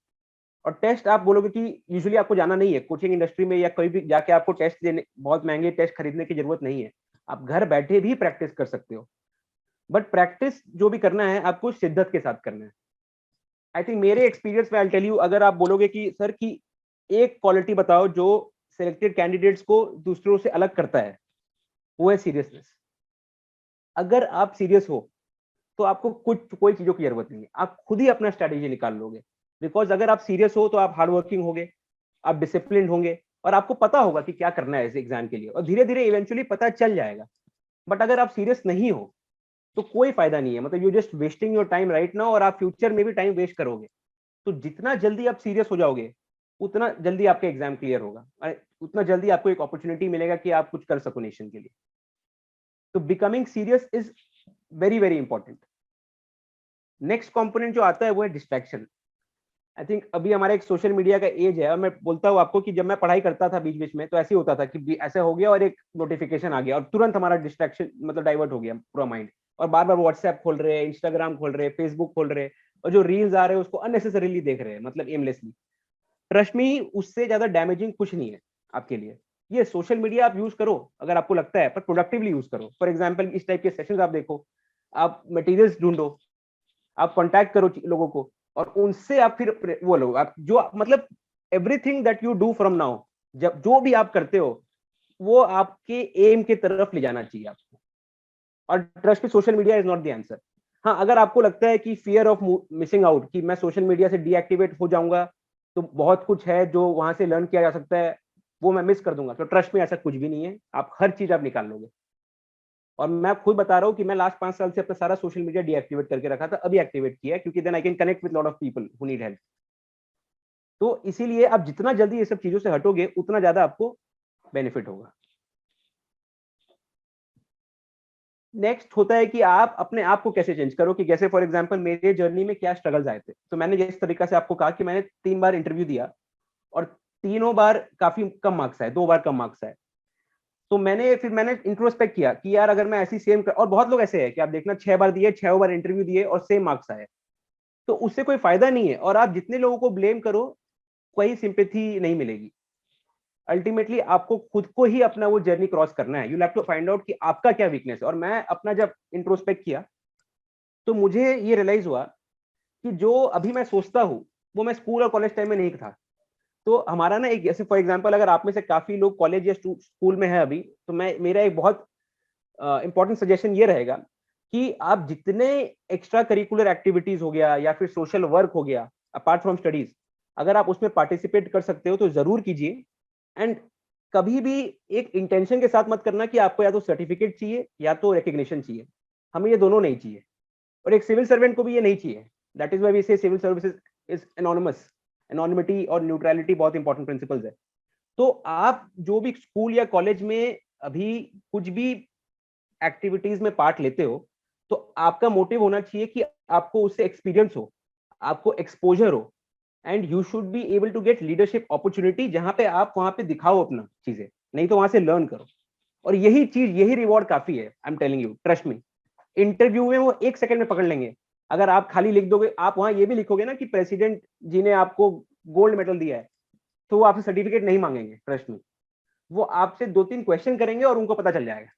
और टेस्ट आप बोलोगे कि यूजुअली आपको जाना नहीं है कोचिंग इंडस्ट्री में या कोई भी जाके आपको टेस्ट देने, बहुत महंगे टेस्ट खरीदने की जरूरत नहीं है, आप घर बैठे भी प्रैक्टिस कर सकते हो। बट प्रैक्टिस जो भी करना है आपको शिद्दत के साथ करना है। आई थिंक मेरे एक्सपीरियंस में आई टेल यू, अगर आप बोलोगे कि सर की एक क्वालिटी बताओ जो सिलेक्टेड कैंडिडेट्स को दूसरों से अलग करता है, वो है सीरियसनेस। अगर आप सीरियस हो तो आपको कोई चीजों की जरूरत नहीं है, आप खुद ही अपना स्ट्रेटेजी निकाल लोगे। बिकॉज अगर आप सीरियस हो तो आप हार्ड वर्किंग होगे, आप डिसिप्लिन होंगे, और आपको पता होगा कि क्या करना है इस एग्जाम के लिए, और धीरे धीरे इवेंचुअली पता चल जाएगा। बट अगर आप सीरियस नहीं हो तो कोई फायदा नहीं है, मतलब you just wasting your time right now, और आप फ्यूचर में भी टाइम वेस्ट करोगे। तो जितना जल्दी आप सीरियस हो जाओगे उतना जल्दी आपका एग्जाम क्लियर होगा, और उतना जल्दी आपको एक अपॉर्चुनिटी मिलेगा कि आप कुछ कर सको नेशन के लिए। तो becoming serious is very very important. Next component जो आता है वो है डिस्ट्रैक्शन। आई थिंक अभी हमारा एक सोशल मीडिया का एज है, और मैं बोलता हूँ आपको कि जब मैं पढ़ाई करता था बीच बीच में तो ऐसे ही होता था कि ऐसे हो गया और एक नोटिफिकेशन आ गया और तुरंत हमारा डिस्ट्रैक्शन मतलब डाइवर्ट हो गया पूरा माइंड, और बार बार व्हाट्सएप खोल रहे हैं, इंस्टाग्राम खोल रहे हैं, फेसबुक खोल रहे हैं, और जो रील्स आ रहे हैं उसको अननेसेसरीली देख रहे हैं, मतलब एमलेसली। ट्रस्ट मी, उससे ज्यादा डैमेजिंग कुछ नहीं है आपके लिए। ये सोशल मीडिया आप यूज करो अगर आपको लगता है, पर प्रोडक्टिवली यूज करो। फॉर एग्जाम्पल इस टाइप के सेशंस आप देखो, आप मटेरियल्स ढूंढो, आप कांटेक्ट करो लोगों को, और उनसे आप फिर वो लो, आप जो मतलब everything that you do from now, जब जो भी आप करते हो वो आपके एम की तरफ ले जाना चाहिए आपको। और ट्रस्ट में social media is not the answer. हाँ, अगर आपको लगता है कि फियर ऑफ मिसिंग आउट, कि मैं सोशल मीडिया से डीएक्टिवेट हो जाऊंगा तो बहुत कुछ है जो वहां से लर्न किया जा सकता है वो मैं मिस कर दूंगा, तो ट्रस्ट में ऐसा कुछ भी नहीं है, आप हर चीज आप निकाल लोगे। और मैं खुद बता रहा हूँ कि मैं लास्ट 5 साल से अपना सारा सोशल मीडिया डीएक्टिवेट करके रखा था, अभी एक्टिवेट किया है, क्योंकि then I can connect with lot of people who need help. तो इसीलिए आप जितना जल्दी ये सब चीजों से हटोगे उतना ज्यादा आपको बेनिफिट होगा। नेक्स्ट होता है कि आप अपने आप को कैसे चेंज करो, कि जैसे फॉर एग्जांपल मेरे जर्नी में क्या स्ट्रगल्स आए थे। तो मैंने जिस तरीका से आपको कहा कि मैंने 3 बार इंटरव्यू दिया और तीनों बार काफी कम मार्क्स आए, 2 बार कम मार्क्स आए। तो मैंने इंट्रोस्पेक्ट किया कि यार अगर मैं ऐसी सेम और बहुत लोग ऐसे हैं कि आप देखना 6 बार दिए, 6 बार इंटरव्यू दिए और सेम मार्क्स आए, तो उससे कोई फायदा नहीं है। और आप जितने लोगों को ब्लेम करो कोई सिंपैथी नहीं मिलेगी। अल्टीमेटली आपको खुद को ही अपना वो जर्नी क्रॉस करना है। You have to find out कि आपका क्या वीकनेस है। और मैं अपना जब इंट्रोस्पेक्ट किया तो मुझे ये रियलाइज हुआ कि जो अभी मैं सोचता हूँ वो मैं स्कूल और कॉलेज टाइम में नहीं था। तो हमारा ना एक, जैसे फॉर एग्जांपल अगर आप में से काफी लोग कॉलेज या स्कूल में है अभी, तो मैं मेरा एक बहुत इंपॉर्टेंट सजेशन ये रहेगा कि आप जितने एक्स्ट्रा करिकुलर एक्टिविटीज हो गया या फिर सोशल वर्क हो गया अपार्ट फ्रॉम स्टडीज, अगर आप उसमें पार्टिसिपेट कर सकते हो तो जरूर कीजिए। एंड कभी भी एक इंटेंशन के साथ मत करना कि आपको या तो सर्टिफिकेट चाहिए या तो रिकग्निशन चाहिए। हमें ये दोनों नहीं चाहिए, और एक सिविल सर्वेंट को भी ये नहीं चाहिए। That is why we say civil services is anonymous. Anonymity और न्यूट्रलिटी बहुत इंपॉर्टेंट प्रिंसिपल्स है। तो आप जो भी स्कूल या कॉलेज में अभी कुछ भी एक्टिविटीज में पार्ट लेते हो, तो आपका मोटिव होना चाहिए कि आपको उससे एक्सपीरियंस हो, आपको एक्सपोजर हो, and you should be able to get leadership opportunity, जहां पे आप वहां पे दिखाओ अपना चीजें, नहीं तो वहां से लर्न करो। और यही चीज, यही रिवॉर्ड काफी है। I am telling you, trust me. Interview में वो 1 सेकंड में पकड़ लेंगे। अगर आप खाली लिख दोगे, आप वहां ये भी लिखोगे ना कि प्रेसिडेंट जी ने आपको गोल्ड मेडल दिया है, तो वो आपसे सर्टिफिकेट नहीं मांगेंगे। ट्रस्ट मी, वो आपसे 2-3 क्वेश्चन करेंगे और उनको पता चल जाएगा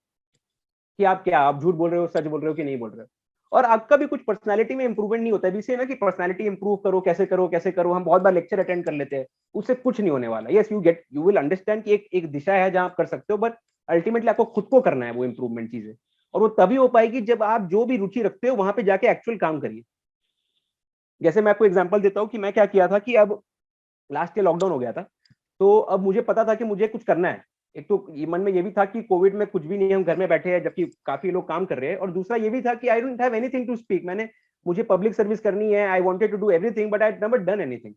कि आप क्या, आप झूठ बोल रहे हो, सच बोल रहे हो कि नहीं बोल रहे हो। और आपका भी कुछ पर्सनालिटी में इंप्रूवमेंट नहीं होता है। इसे ना कि पर्सनालिटी इंप्रूव करो, कैसे करो कैसे करो, हम बहुत बार लेक्चर अटेंड कर लेते हैं, उससे कुछ नहीं होने वाला। यस, यू विल अंडरस्टैंड कि एक दिशा है जहां आप कर सकते हो, बट अल्टीमेटली आपको खुद को करना है वो इंप्रूवमेंट चीजें। और वो तभी हो पाएगी जब आप जो भी रुचि रखते हो वहां पे जाके एक्चुअल काम करिए। जैसे मैं आपको एग्जांपल देता हूँ कि मैं क्या किया था कि अब लास्ट ईयर लॉकडाउन हो गया था, तो अब मुझे पता था कि मुझे कुछ करना है। एक तो ये मन में ये भी था कि कोविड में कुछ भी नहीं, हम घर में बैठे हैं, जबकि काफी लोग काम कर रहे हैं। और दूसरा ये भी था कि I don't have anything to speak. मुझे पब्लिक सर्विस करनी है, I wanted to do everything but I had never done anything.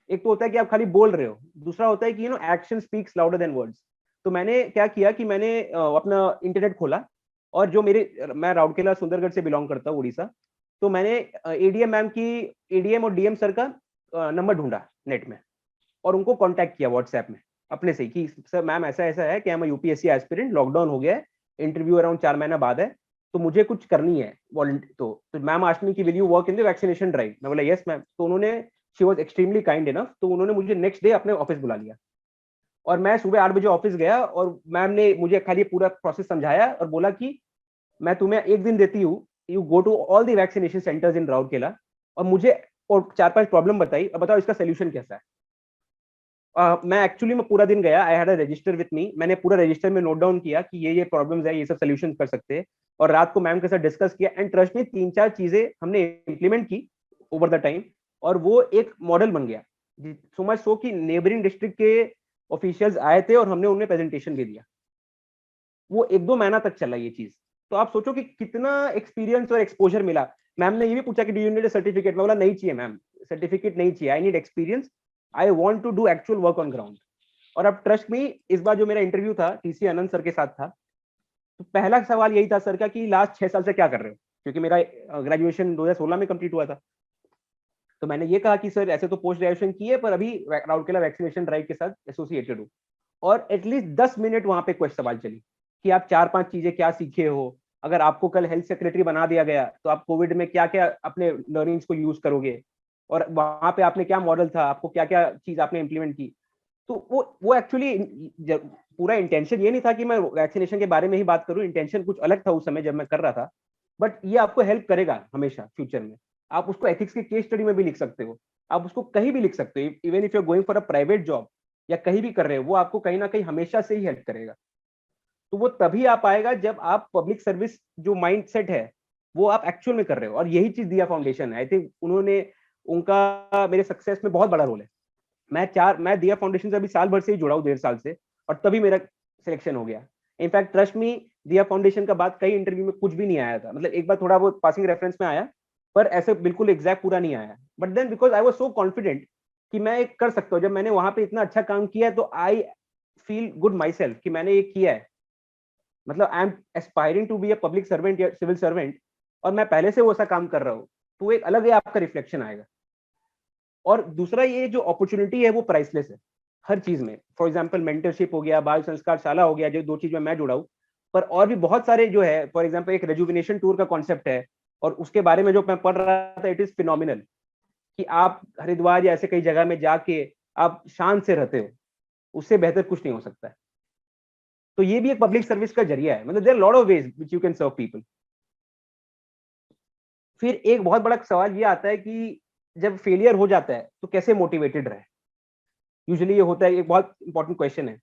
एक तो होता है कि आप खाली बोल रहे हो, दूसरा होता है कि action speaks louder than words. तो मैंने क्या किया कि मैंने अपना इंटरनेट खोला, और जो मैं राउरकेला सुंदरगढ़ से बिलोंग करता हूँ, उड़ीसा। तो मैंने एडीएम मैम की, एडीएम और डीएम सर का नंबर ढूंढा नेट में, और उनको कांटेक्ट किया व्हाट्सएप में अपने से कि सर मैम ऐसा ऐसा है कि हम यूपीएससी एस्पिरेंट, लॉकडाउन हो गया है, इंटरव्यू अराउंड 4 महीना बाद है, तो मुझे कुछ करनी है वॉलंटियर। तो मैम आस्क्ड मी कि will you work in the vaccination drive. मैं बोला यस मैम। तो उन्होंने, she was extremely kind enough, तो उन्होंने मुझे नेक्स्ट डे अपने ऑफिस बुला लिया, और मैं सुबह 8 बजे ऑफिस गया, और मैम ने मुझे खाली पूरा प्रोसेस समझाया और बोला कि मैं तुम्हें 1 दिन देती हूँ, you go to all the vaccination centres in Rourkela, और मुझे और 4-5 प्रॉब्लम बताई, अब बताओ इसका सोल्यूशन कैसा है। मैं एक्चुअली में पूरा दिन गया, I had a resistor with me, मैंने पूरा रजिस्टर में नोट डाउन किया कि ये प्रॉब्लम्स है, ये सब सोल्यूशन कर सकते हैं। और रात को मैम के साथ डिस्कस किया, एंड ट्रस्ट में 3-4 चीजें हमने इंप्लीमेंट की ओवर द टाइम, और वो एक मॉडल बन गया। सो मच सो कि नेबरिंग डिस्ट्रिक्ट के ऑफिशियल्स आए थे और हमने उन्हें प्रेजेंटेशन भी दिया। वो 1-2 महीना तक चला ये चीज। तो आप सोचो कि कितना एक्सपीरियंस और एक्सपोजर मिला। मैम ने ये भी पूछा कि do you need a certificate, मैं बोला नहीं चाहिए मैम, सर्टिफिकेट नहीं चाहिए, I need experience, I want to do actual work on ground. और अब ट्रस्ट मी, इस बार जो मेरा इंटरव्यू था टीसी आनंद सर के साथ था, तो पहला सवाल यही था सर का कि लास्ट 6 साल से क्या कर रहे हो, क्योंकि मेरा ग्रेजुएशन 2016 में कंप्लीट हुआ था। तो मैंने ये कहा कि सर ऐसे तो पोस्ट ग्रेजुएशन की है, पर अभी राउरकेला वैक्सीनेशन ड्राइव के साथ एसोसिएटेड हूँ। और एटलीस्ट 10 मिनट वहां पे क्वेश्चन सवाल चली कि आप 4-5 चीजें क्या सीखे हो, अगर आपको कल हेल्थ सेक्रेटरी बना दिया गया तो आप कोविड में क्या क्या अपने लर्निंग्स को यूज करोगे, और वहां पे आपने क्या मॉडल था, आपको क्या क्या चीज आपने इंप्लीमेंट की। तो वो एक्चुअली पूरा इंटेंशन ये नहीं था कि मैं वैक्सीनेशन के बारे में ही बात करूं, इंटेंशन कुछ अलग था उस समय जब मैं कर रहा था। बट ये आपको हेल्प करेगा हमेशा फ्यूचर में। आप उसको एथिक्स के केस स्टडी में भी लिख सकते हो, आप उसको कहीं भी लिख सकते हो, even if you are going for a private job या कहीं भी कर रहे हो, वो आपको कहीं ना कहीं हमेशा से ही हेल्प करेगा। तो वो तभी आ पाएगा जब आप पब्लिक सर्विस जो माइंड सेट है वो आप एक्चुअल में कर रहे हो। और यही चीज दिया फाउंडेशन है, आई थिंक उन्होंने, उनका मेरे सक्सेस में बहुत बड़ा रोल है। मैं दिया फाउंडेशन से अभी साल भर से ही जुड़ा हूँ, 1.5 साल से, और तभी मेरा सिलेक्शन हो गया। इनफैक्ट ट्रस्ट मी, दिया फाउंडेशन का बाद कई इंटरव्यू में कुछ भी नहीं आया था, मतलब एक बार थोड़ा वो पासिंग रेफरेंस में आया, पर ऐसे बिल्कुल एग्जैक्ट पूरा नहीं आया। But then because I was so confident कि मैं एक कर सकता हूँ, जब मैंने वहां पे इतना अच्छा काम किया है, तो I feel good myself कि मैंने ये किया है। मतलब I am aspiring to be a public servant या सिविल सर्वेंट, और मैं पहले से वो ऐसा काम कर रहा हूँ, तो एक अलग ही आपका रिफ्लेक्शन आएगा। और दूसरा, ये जो अपॉर्चुनिटी है वो प्राइसलेस है हर चीज में। फॉर एग्जांपल मेंटरशिप हो गया, बाल संस्कार शाला हो गया, जो 2 चीज में मैं जुड़ा हूँ, पर और भी बहुत सारे जो है, फॉर एग्जांपल एक रेजुविनेशन टूर का कॉन्सेप्ट है, और उसके बारे में जो मैं पढ़ रहा था, इट इज फिनोमिनल कि आप हरिद्वार या ऐसे कई जगह में जाके आप शान से रहते हो, उससे बेहतर कुछ नहीं हो सकता है। तो ये भी एक पब्लिक सर्विस का जरिया है, मतलब there lot of ways which you can serve people. फिर एक बहुत बड़ा सवाल ये आता है कि जब फेलियर हो जाता है तो कैसे मोटिवेटेड रहे। यूजुअली ये होता है, एक बहुत इंपॉर्टेंट क्वेश्चन है।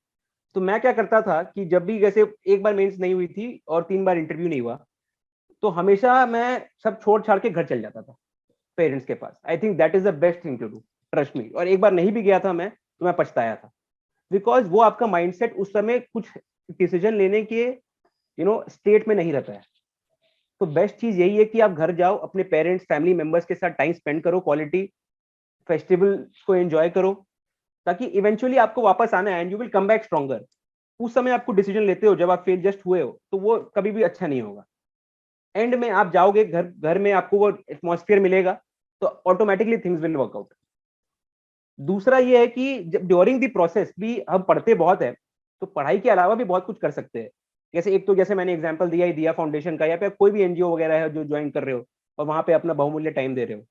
तो मैं क्या करता था कि जब भी जैसे एक बार मेंस नहीं हुई थी और 3 बार इंटरव्यू नहीं हुआ, तो हमेशा मैं सब छोड़ छाड़ के घर चल जाता था पेरेंट्स के पास। I think that is the best thing to do, trust me. और एक बार नहीं भी गया था मैं, तो मैं पछताया था, बिकॉज वो आपका माइंडसेट उस समय कुछ डिसीजन लेने के स्टेट में नहीं रहता है। तो बेस्ट चीज यही है कि आप घर जाओ, अपने पेरेंट्स फैमिली मेंबर्स के साथ टाइम स्पेंड करो, क्वालिटी फेस्टिवल को एंजॉय करो, ताकि इवेंचुअली आपको वापस आना है and you will come back stronger. उस समय आपको डिसीजन लेते हो जब आप फेल जस्ट हुए हो, तो वो कभी भी अच्छा नहीं होगा। एंड में आप जाओगे घर, घर में आपको वो एटमॉस्फेयर मिलेगा, तो automatically things will work out. दूसरा ये है कि जब ड्यूरिंग द प्रोसेस भी हम पढ़ते बहुत है, तो पढ़ाई के अलावा भी बहुत कुछ कर सकते हैं। जैसे एक तो जैसे मैंने एग्जांपल दिया ही दिया फाउंडेशन का, या फिर कोई भी एनजीओ वगैरह है जो ज्वाइन कर रहे हो और वहां पे अपना बहुमूल्य टाइम दे रहे हो।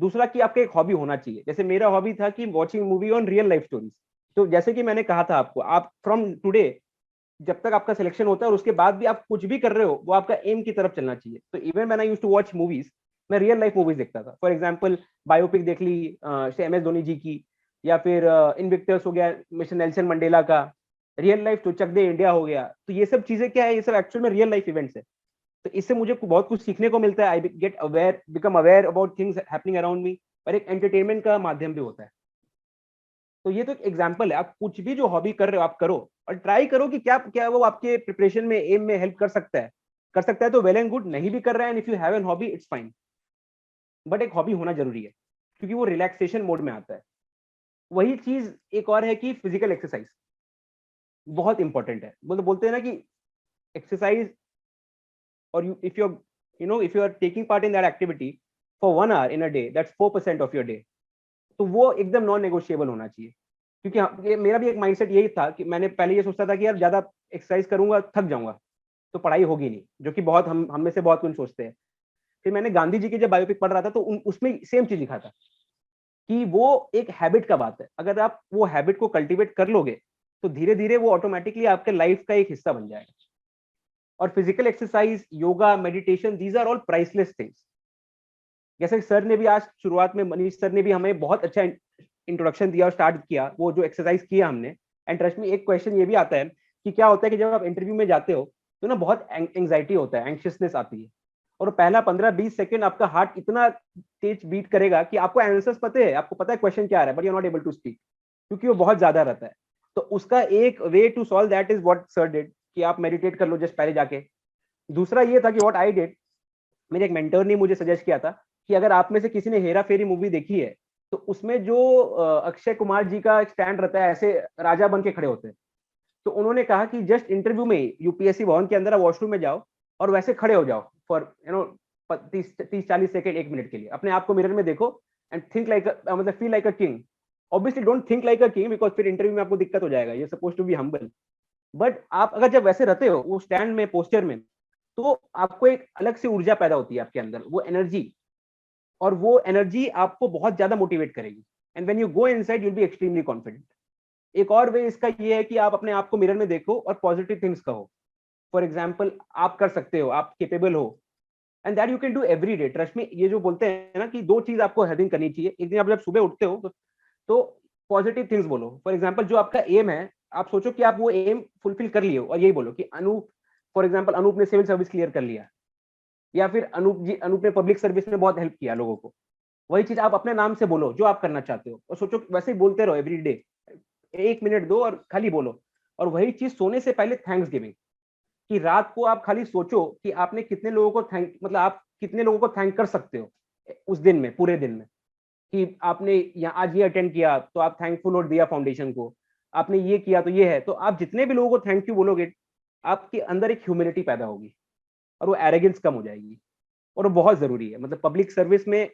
दूसरा कि आपका एक हॉबी होना चाहिए। जैसे मेरा हॉबी था कि watching movie on real life stories. तो जैसे कि मैंने कहा था आपको, आप फ्रॉम टुडे जब तक आपका सिलेक्शन होता है और उसके बाद भी आप कुछ भी कर रहे हो, वो आपका एम की तरफ चलना चाहिए। तो even when I used to watch movies, मैं रियल लाइफ मूवीज देखता था। फॉर एग्जांपल बायोपिक देख ली एम एस धोनी जी की, या फिर इनविक्टस हो गया मिस्टर नेल्सन मंडेला का, रियल लाइफ तो चक दे इंडिया हो गया। तो ये सब चीजें क्या है, ये सब एक्चुअल में रियल लाइफ इवेंट्स है। तो इससे मुझे बहुत कुछ सीखने को मिलता है। I get aware, become aware about things happening around me, और एक एंटरटेनमेंट का माध्यम भी होता है। तो ये तो एक एग्जांपल है। आप कुछ भी जो हॉबी कर रहे हो आप करो, और ट्राई करो कि क्या क्या वो आपके प्रिपरेशन में, एम में हेल्प कर सकता है। कर सकता है तो वेल एंड गुड, नहीं भी कर रहा है, if you have an hobby it's fine. But एक हॉबी होना जरूरी है, क्योंकि वो रिलैक्सेशन मोड में आता है। वही चीज एक और है कि फिजिकल एक्सरसाइज बहुत इंपॉर्टेंट है। बोलते हैं ना कि एक्सरसाइज, और if you are taking part in that activity for 1 hour in a day, that's 4% of your day. तो वो एकदम नॉन नेगोशिएबल होना चाहिए। क्योंकि मेरा भी एक माइंडसेट यही था कि मैंने पहले ये सोचता था कि यार ज्यादा एक्सरसाइज करूंगा थक जाऊंगा, तो पढ़ाई होगी नहीं, जो कि बहुत हम में से बहुत कुछ सोचते हैं। फिर मैंने गांधी जी की जब बायोपिक पढ़ रहा था, तो उसमें सेम चीज लिखा था कि वो एक हैबिट का बात है। अगर आप वो हैबिट को कल्टीवेट कर लोगे, तो धीरे धीरे वो ऑटोमेटिकली आपके लाइफ का एक हिस्सा बन जाएगा। और physical exercise, yoga, meditation, these are all priceless things. जैसे सर ने भी आज शुरुआत में, मनीष सर ने भी हमें बहुत अच्छा इंट्रोडक्शन दिया और स्टार्ट किया वो जो एक्सरसाइज किया हमने। एंड ट्रस्ट में एक क्वेश्चन ये भी आता है कि क्या होता है कि जब आप इंटरव्यू में जाते हो, तो ना बहुत एंग्जाइटी होता है, एंक्शियसनेस आती है, और पहला 15-20 सेकंड आपका हार्ट इतना तेज बीट करेगा कि आपको आंसर्स पता है, आपको पता है क्वेश्चन क्या आ रहा है, but you are not able to speak, क्योंकि वो बहुत ज्यादा रहता है। तो उसका एक way to solve that is what sir did, कि आप मेडिटेट कर लो जस्ट पहले जाके। दूसरा ये था कि व्हाट आई डिड, मेरे एक मेंटर ने मुझे सजेस्ट किया था कि अगर आप में से किसी ने हेरा फेरी मूवी देखी है, तो उसमें जो अक्षय कुमार जी का एक स्टैंड रहता है, ऐसे राजा बन के खड़े होते हैं। तो उन्होंने कहा कि जस्ट इंटरव्यू में यूपीएससी भवन के अंदर वॉशरूम में जाओ और वैसे खड़े हो जाओ फॉर 30-40 सेकंड, 1 मिनट के लिए अपने आप को मिरर में देखो, एंड थिंक लाइक, मतलब feel like a king. Obviously don't think like a king, because फिर इंटरव्यू में आपको दिक्कत हो जाएगा, ये suppose to be humble. But आप अगर जब वैसे रहते हो वो स्टैंड में, पोस्टर में, तो आपको एक अलग से ऊर्जा पैदा होती है आपके अंदर, वो एनर्जी, और वो एनर्जी आपको बहुत ज्यादा मोटिवेट करेगी। And when you go inside you will be extremely confident. एक और वे इसका ये है कि आप अपने आप को मिरर में देखो और पॉजिटिव थिंग्स कहो। फॉर एग्जाम्पल, आप कर सकते हो, आप केपेबल हो, and that you can do every day. Trust में, ये जो बोलते हैं ना कि 2 चीज आपको हर दिन करनी चाहिए। एक दिन आप जब सुबह उठते हो, तो पॉजिटिव थिंग्स बोलो। फॉर एग्जाम्पल, जो आपका एम है, आप सोचो कि आप वो एम फुलफिल कर लिए हो, और यही बोलो कि अनूप, फॉर एग्जाम्पल अनूप ने सिविल सर्विस क्लियर कर लिया, या फिर अनूप ने पब्लिक सर्विस में बहुत हेल्प किया लोगों को। वही चीज आप अपने नाम से बोलो जो आप करना चाहते हो, और सोचो वैसे ही बोलते रहो एवरी डे। 1 मिनट दो और खाली बोलो। और वही चीज सोने से पहले थैंक्स गिविंग, कि रात को आप खाली सोचो कि आपने कितने लोगों को थैंक, मतलब आप कितने लोगों को थैंक कर सकते हो उस दिन में, पूरे दिन में। कि आपने यहाँ आज ये अटेंड किया तो आप थैंकफुल नोट दिया फाउंडेशन को, आपने ये किया तो ये है। तो आप जितने भी लोगों को थैंक यू बोलोगे, आपके अंदर एक ह्यूमिलिटी पैदा होगी, और वो एरोगेंस कम हो जाएगी। और वो बहुत जरूरी है। मतलब पब्लिक सर्विस में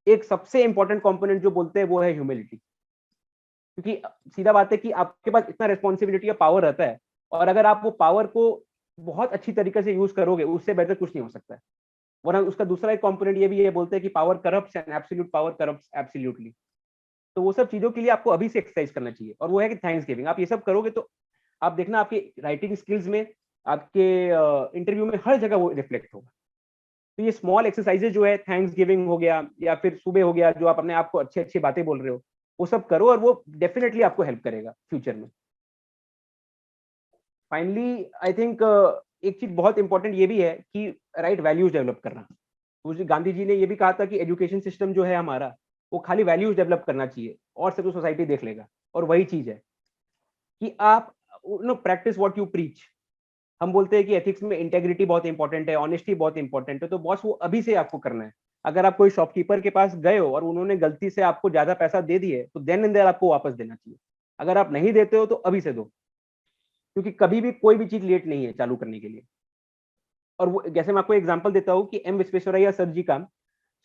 एक सबसे इंपॉर्टेंट कंपोनेंट जो बोलते हैं वो है ह्यूमिलिटी। क्योंकि सीधा बात है कि आपके पास इतना रिस्पॉन्सिबिलिटी या पावर रहता है, और अगर आप वो पावर को बहुत अच्छी तरीके से यूज करोगे, उससे बेहतर कुछ नहीं हो सकता है। वरना उसका दूसरा एक कंपोनेंट ये भी है, बोलते हैं कि power corrupts and absolute power corrupts absolutely. तो वो सब चीजों के लिए आपको अभी से एक्सरसाइज करना चाहिए, और वो है कि थैंक्स गिविंग। आप ये सब करोगे तो आप देखना आपकी राइटिंग स्किल्स में, आपके इंटरव्यू में, हर जगह वो रिफ्लेक्ट होगा। तो ये स्मॉल एक्सरसाइजेज जो है, थैंक्स गिविंग हो गया, या फिर सुबह हो गया जो आप अपने आप को अच्छी अच्छी बातें बोल रहे हो, वो सब करो, और वो डेफिनेटली आपको हेल्प करेगा फ्यूचर में। फाइनली आई थिंक एक चीज बहुत इंपॉर्टेंट ये भी है कि राइट वैल्यूज डेवलप करना। तो गांधी जी ने ये भी कहा था कि एजुकेशन सिस्टम जो है हमारा, वो खाली वैल्यूज डेवलप करना चाहिए और सब सोसाइटी देख लेगा। और वही चीज है कि आप know practice what you preach. हम बोलते हैं कि एथिक्स में इंटेग्रिटी बहुत इंपॉर्टेंट है, ऑनेस्टी बहुत इंपॉर्टेंट है, तो बॉस वो अभी से आपको करना है। अगर आप कोई शॉपकीपर के पास गए हो और उन्होंने गलती से आपको ज्यादा पैसा दे दिए, तो देन एंड देयर आपको वापस देना चाहिए। अगर आप नहीं देते हो तो अभी से दो, क्योंकि कभी भी कोई भी चीज लेट नहीं है चालू करने के लिए। और वो जैसे मैं आपको एग्जांपल देता हूँ कि एम विश्वेश्वरैया सर जी का,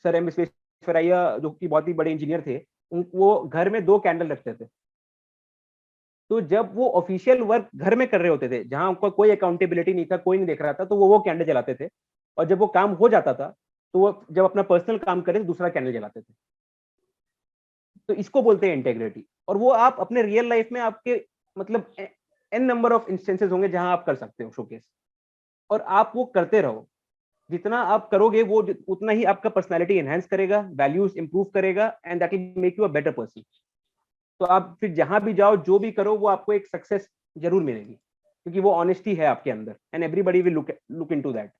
सर एम विश्वेश्वरैया जो कि बहुत ही बड़े इंजीनियर थे, वो घर में 2 कैंडल रखते थे। तो जब वो ऑफिशियल वर्क घर में कर रहे होते थे, जहां उनका कोई अकाउंटेबिलिटी नहीं था, कोई नहीं देख रहा था, तो वो कैंडल जलाते थे। और जब वो काम हो जाता था, तो वो जब अपना पर्सनल काम करे तो दूसरा कैंडल जलाते थे। तो इसको बोलते हैं इंटेग्रिटी। और वो आप अपने रियल लाइफ में आपके मतलब एन नंबर ऑफ इंस्टेंसेस होंगे जहां आप कर सकते हो शोकेस। और आप वो करते रहो। जितना आप करोगे वो उतना ही आपका पर्सनैलिटी एनहांस करेगा, वैल्यूज इंप्रूव करेगा, and that will make you a better person. तो आप फिर जहां भी जाओ, जो भी करो, वो आपको एक सक्सेस जरूर मिलेगी, क्योंकि वो ऑनेस्टी है आपके अंदर, and everybody will look into that.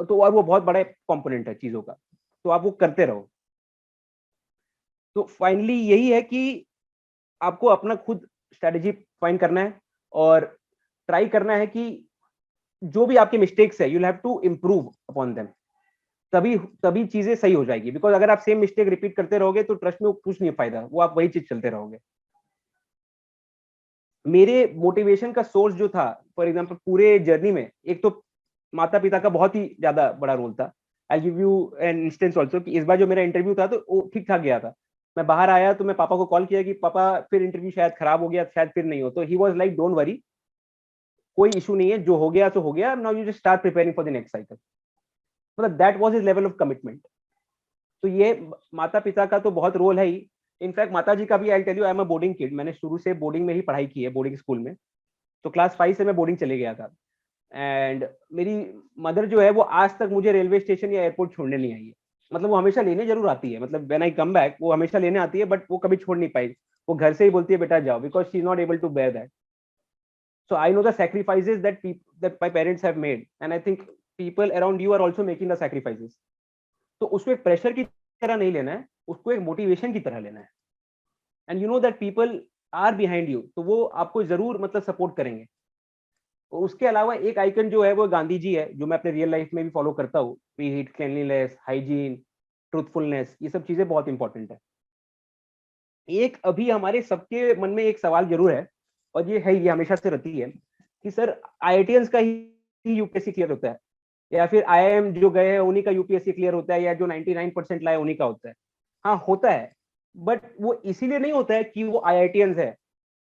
और वो बहुत बड़ा कंपोनेंट है चीजों का। तो आप वो करते रहो। तो फाइनली यही है कि आपको अपना खुद स्ट्रेटेजी फाइंड करना है, और ट्राई करना है कि जो भी आपके मिस्टेक्स है, you have to improve upon them. तभी तभी चीजें सही हो जाएगी। बिकॉज अगर आप सेम मिस्टेक रिपीट करते रहोगे तो ट्रस्ट में कुछ नहीं फायदा, वो आप वही चीज चलते रहोगे। मेरे मोटिवेशन का सोर्स जो था, फॉर एग्जाम्पल पूरे जर्नी में, एक तो माता पिता का बहुत ही ज्यादा बड़ा रोल था। आई give you an instance also कि इस बार जो मेरा इंटरव्यू था तो वो ठीक ठाक गया था। मैं बाहर आया तो मैं पापा को कॉल किया कि पापा फिर इंटरव्यू शायद खराब हो गया, शायद फिर नहीं हो। तो ही वॉज लाइक डोंट वरी, कोई इशू नहीं है, जो हो गया तो हो गया, now you just start preparing for the next cycle. मतलब that was his level of commitment. तो ये माता पिता का तो बहुत रोल है ही। इनफैक्ट माता जी का भी, I tell you, I am a boarding kid. मैंने शुरू से बोर्डिंग में ही पढ़ाई की है, बोर्डिंग स्कूल में। तो क्लास 5 से मैं बोर्डिंग चले गया था। एंड मेरी मदर जो है वो आज तक मुझे रेलवे स्टेशन या एयरपोर्ट छोड़ने नहीं आई है। मतलब वो हमेशा लेने जरूर आती है, मतलब व्हेन आई कम बैक वो हमेशा लेने आती है, बट वो कभी छोड़ नहीं पाई। वो घर से ही बोलती है बेटा जाओ, because she is not able to bear that. So I know the sacrifices that my parents have made, and I think people around you are also making the sacrifices. तो उसको एक प्रेशर की तरह नहीं लेना है, उसको एक मोटिवेशन की तरह लेना है। And you know that people are behind you, तो वो आपको जरूर मतलब सपोर्ट करेंगे। और उसके अलावा एक आइकन जो है वो गांधी जी है, जो मैं अपने रियल लाइफ में भी फॉलो करता हूँ। B it cleanliness, hygiene, truthfulness, ये सब चीजें बहुत इंपॉर्टेंट है। एक अभी हमारे सबके मन में एक सवाल जरूर है, और ये है, ये हमेशा से रहती है कि सर आईआईटीएंस का ही यूपीएससी क्लियर होता है, या फिर आईआईएम जो गए हैं उन्हीं का यूपीएससी क्लियर होता है, या जो 99% लाए उन्हीं का होता है। हाँ होता है, बट वो इसीलिए नहीं होता है कि वो आईआईटीएंस है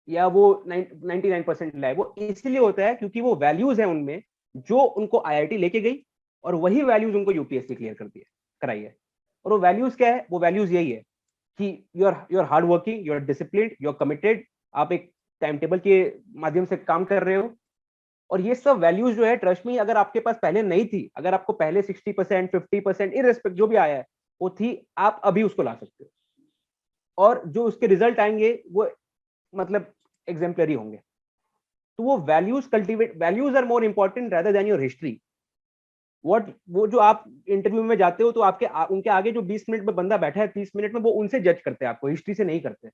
या वो 99% लाए। वो इसीलिए होता है क्योंकि वो वैल्यूज है उनमें जो उनको आईआईटी लेके गई, और वही वैल्यूज उनको यूपीएससी क्लियर करती है, कराई है। और वो वैल्यूज क्या है? वो वैल्यूज यही है कि you are hard working, you are discipline, you are committed. आप एक टाइम टेबल के माध्यम से काम कर रहे हो। और ये सब वैल्यूज जो है, ट्रस्ट में, अगर आपके पास पहले नहीं थी, अगर आपको पहले 60%, 50%, इररिस्पेक्ट जो भी आया है वो थी, आप अभी उसको ला सकते हो। और जो उसके रिजल्ट आएंगे वो मतलब एग्जाम्पलरी होंगे। तो वो values cultivate, values are more important rather than your history. वो जो आप इंटरव्यू में जाते हो तो उनके आगे जो 20 मिनट में बंदा बैठा है, 30 मिनट में, वो उनसे जज करते हैं आपको, हिस्ट्री से नहीं करते।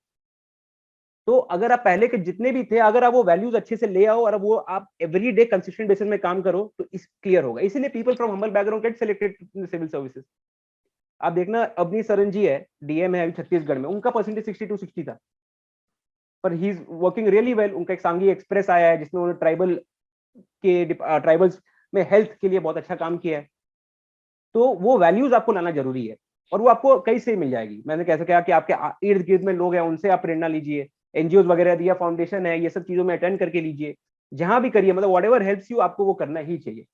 तो अगर आप पहले के जितने भी थे, अगर आप वो वैल्यूज अच्छे से ले आओ और वो आप एवरी डे कंसिस्टेंट बेसिस में काम करो, तो इस क्लियर होगा। इसीलिए people from humble background get selected in civil services. आप देखना, अवनी सरन जी है, डीएम है अभी छत्तीसगढ़ में, उनका परसेंटेज 62-60 था, पर he is working really well. उनका एक सांगी एक्सप्रेस आया है जिसमें उन्होंने ट्राइबल्स में हेल्थ के लिए बहुत अच्छा काम किया है। तो वो वैल्यूज आपको लाना जरूरी है, और वो आपको कहीं से मिल जाएगी। मैंने कैसे कहा कि आपके इर्द गिर्द में लोग हैं, उनसे आप प्रेरणा लीजिए। एनजीओ वगैरह दिया, फाउंडेशन है, ये सब चीजों में अटेंड करके लीजिए। जहां भी करिए, मतलब वट एवर हेल्प्स यू, आपको वो करना ही चाहिए।